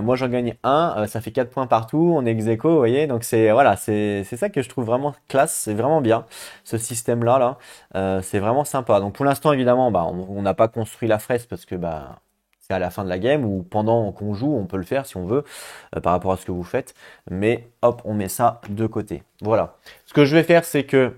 A: moi j'en gagne un, ça fait 4 points partout, on est ex aequo, vous voyez. Donc c'est voilà, c'est ça que je trouve vraiment classe, c'est vraiment bien ce système-là là. C'est vraiment sympa. Donc pour l'instant évidemment, bah, on n'a pas construit la fresque parce que bah c'est à la fin de la game ou pendant qu'on joue, on peut le faire si on veut par rapport à ce que vous faites. Mais hop, on met ça de côté. Voilà. Ce que je vais faire, c'est que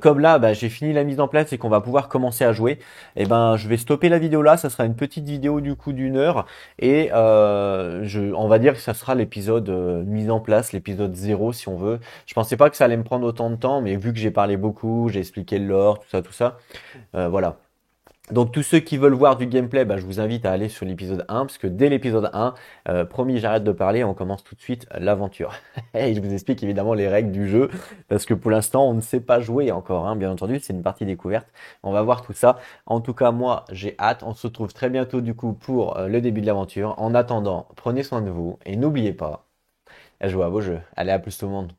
A: comme là, bah, j'ai fini la mise en place et qu'on va pouvoir commencer à jouer, et ben, je vais stopper la vidéo là. Ça sera une petite vidéo du coup d'1 heure et on va dire que ça sera l'épisode mise en place, l'épisode 0 si on veut. Je pensais pas que ça allait me prendre autant de temps, mais vu que j'ai parlé beaucoup, j'ai expliqué le lore, tout ça, voilà. Donc tous ceux qui veulent voir du gameplay, bah, je vous invite à aller sur l'épisode 1, parce que dès l'épisode 1, promis, j'arrête de parler, on commence tout de suite l'aventure. Et je vous explique évidemment les règles du jeu, parce que pour l'instant, on ne sait pas jouer encore, hein, bien entendu, c'est une partie découverte. On va voir tout ça. En tout cas, moi, j'ai hâte. On se retrouve très bientôt du coup pour le début de l'aventure. En attendant, prenez soin de vous, et n'oubliez pas, à jouer à vos jeux. Allez, à plus tout le monde.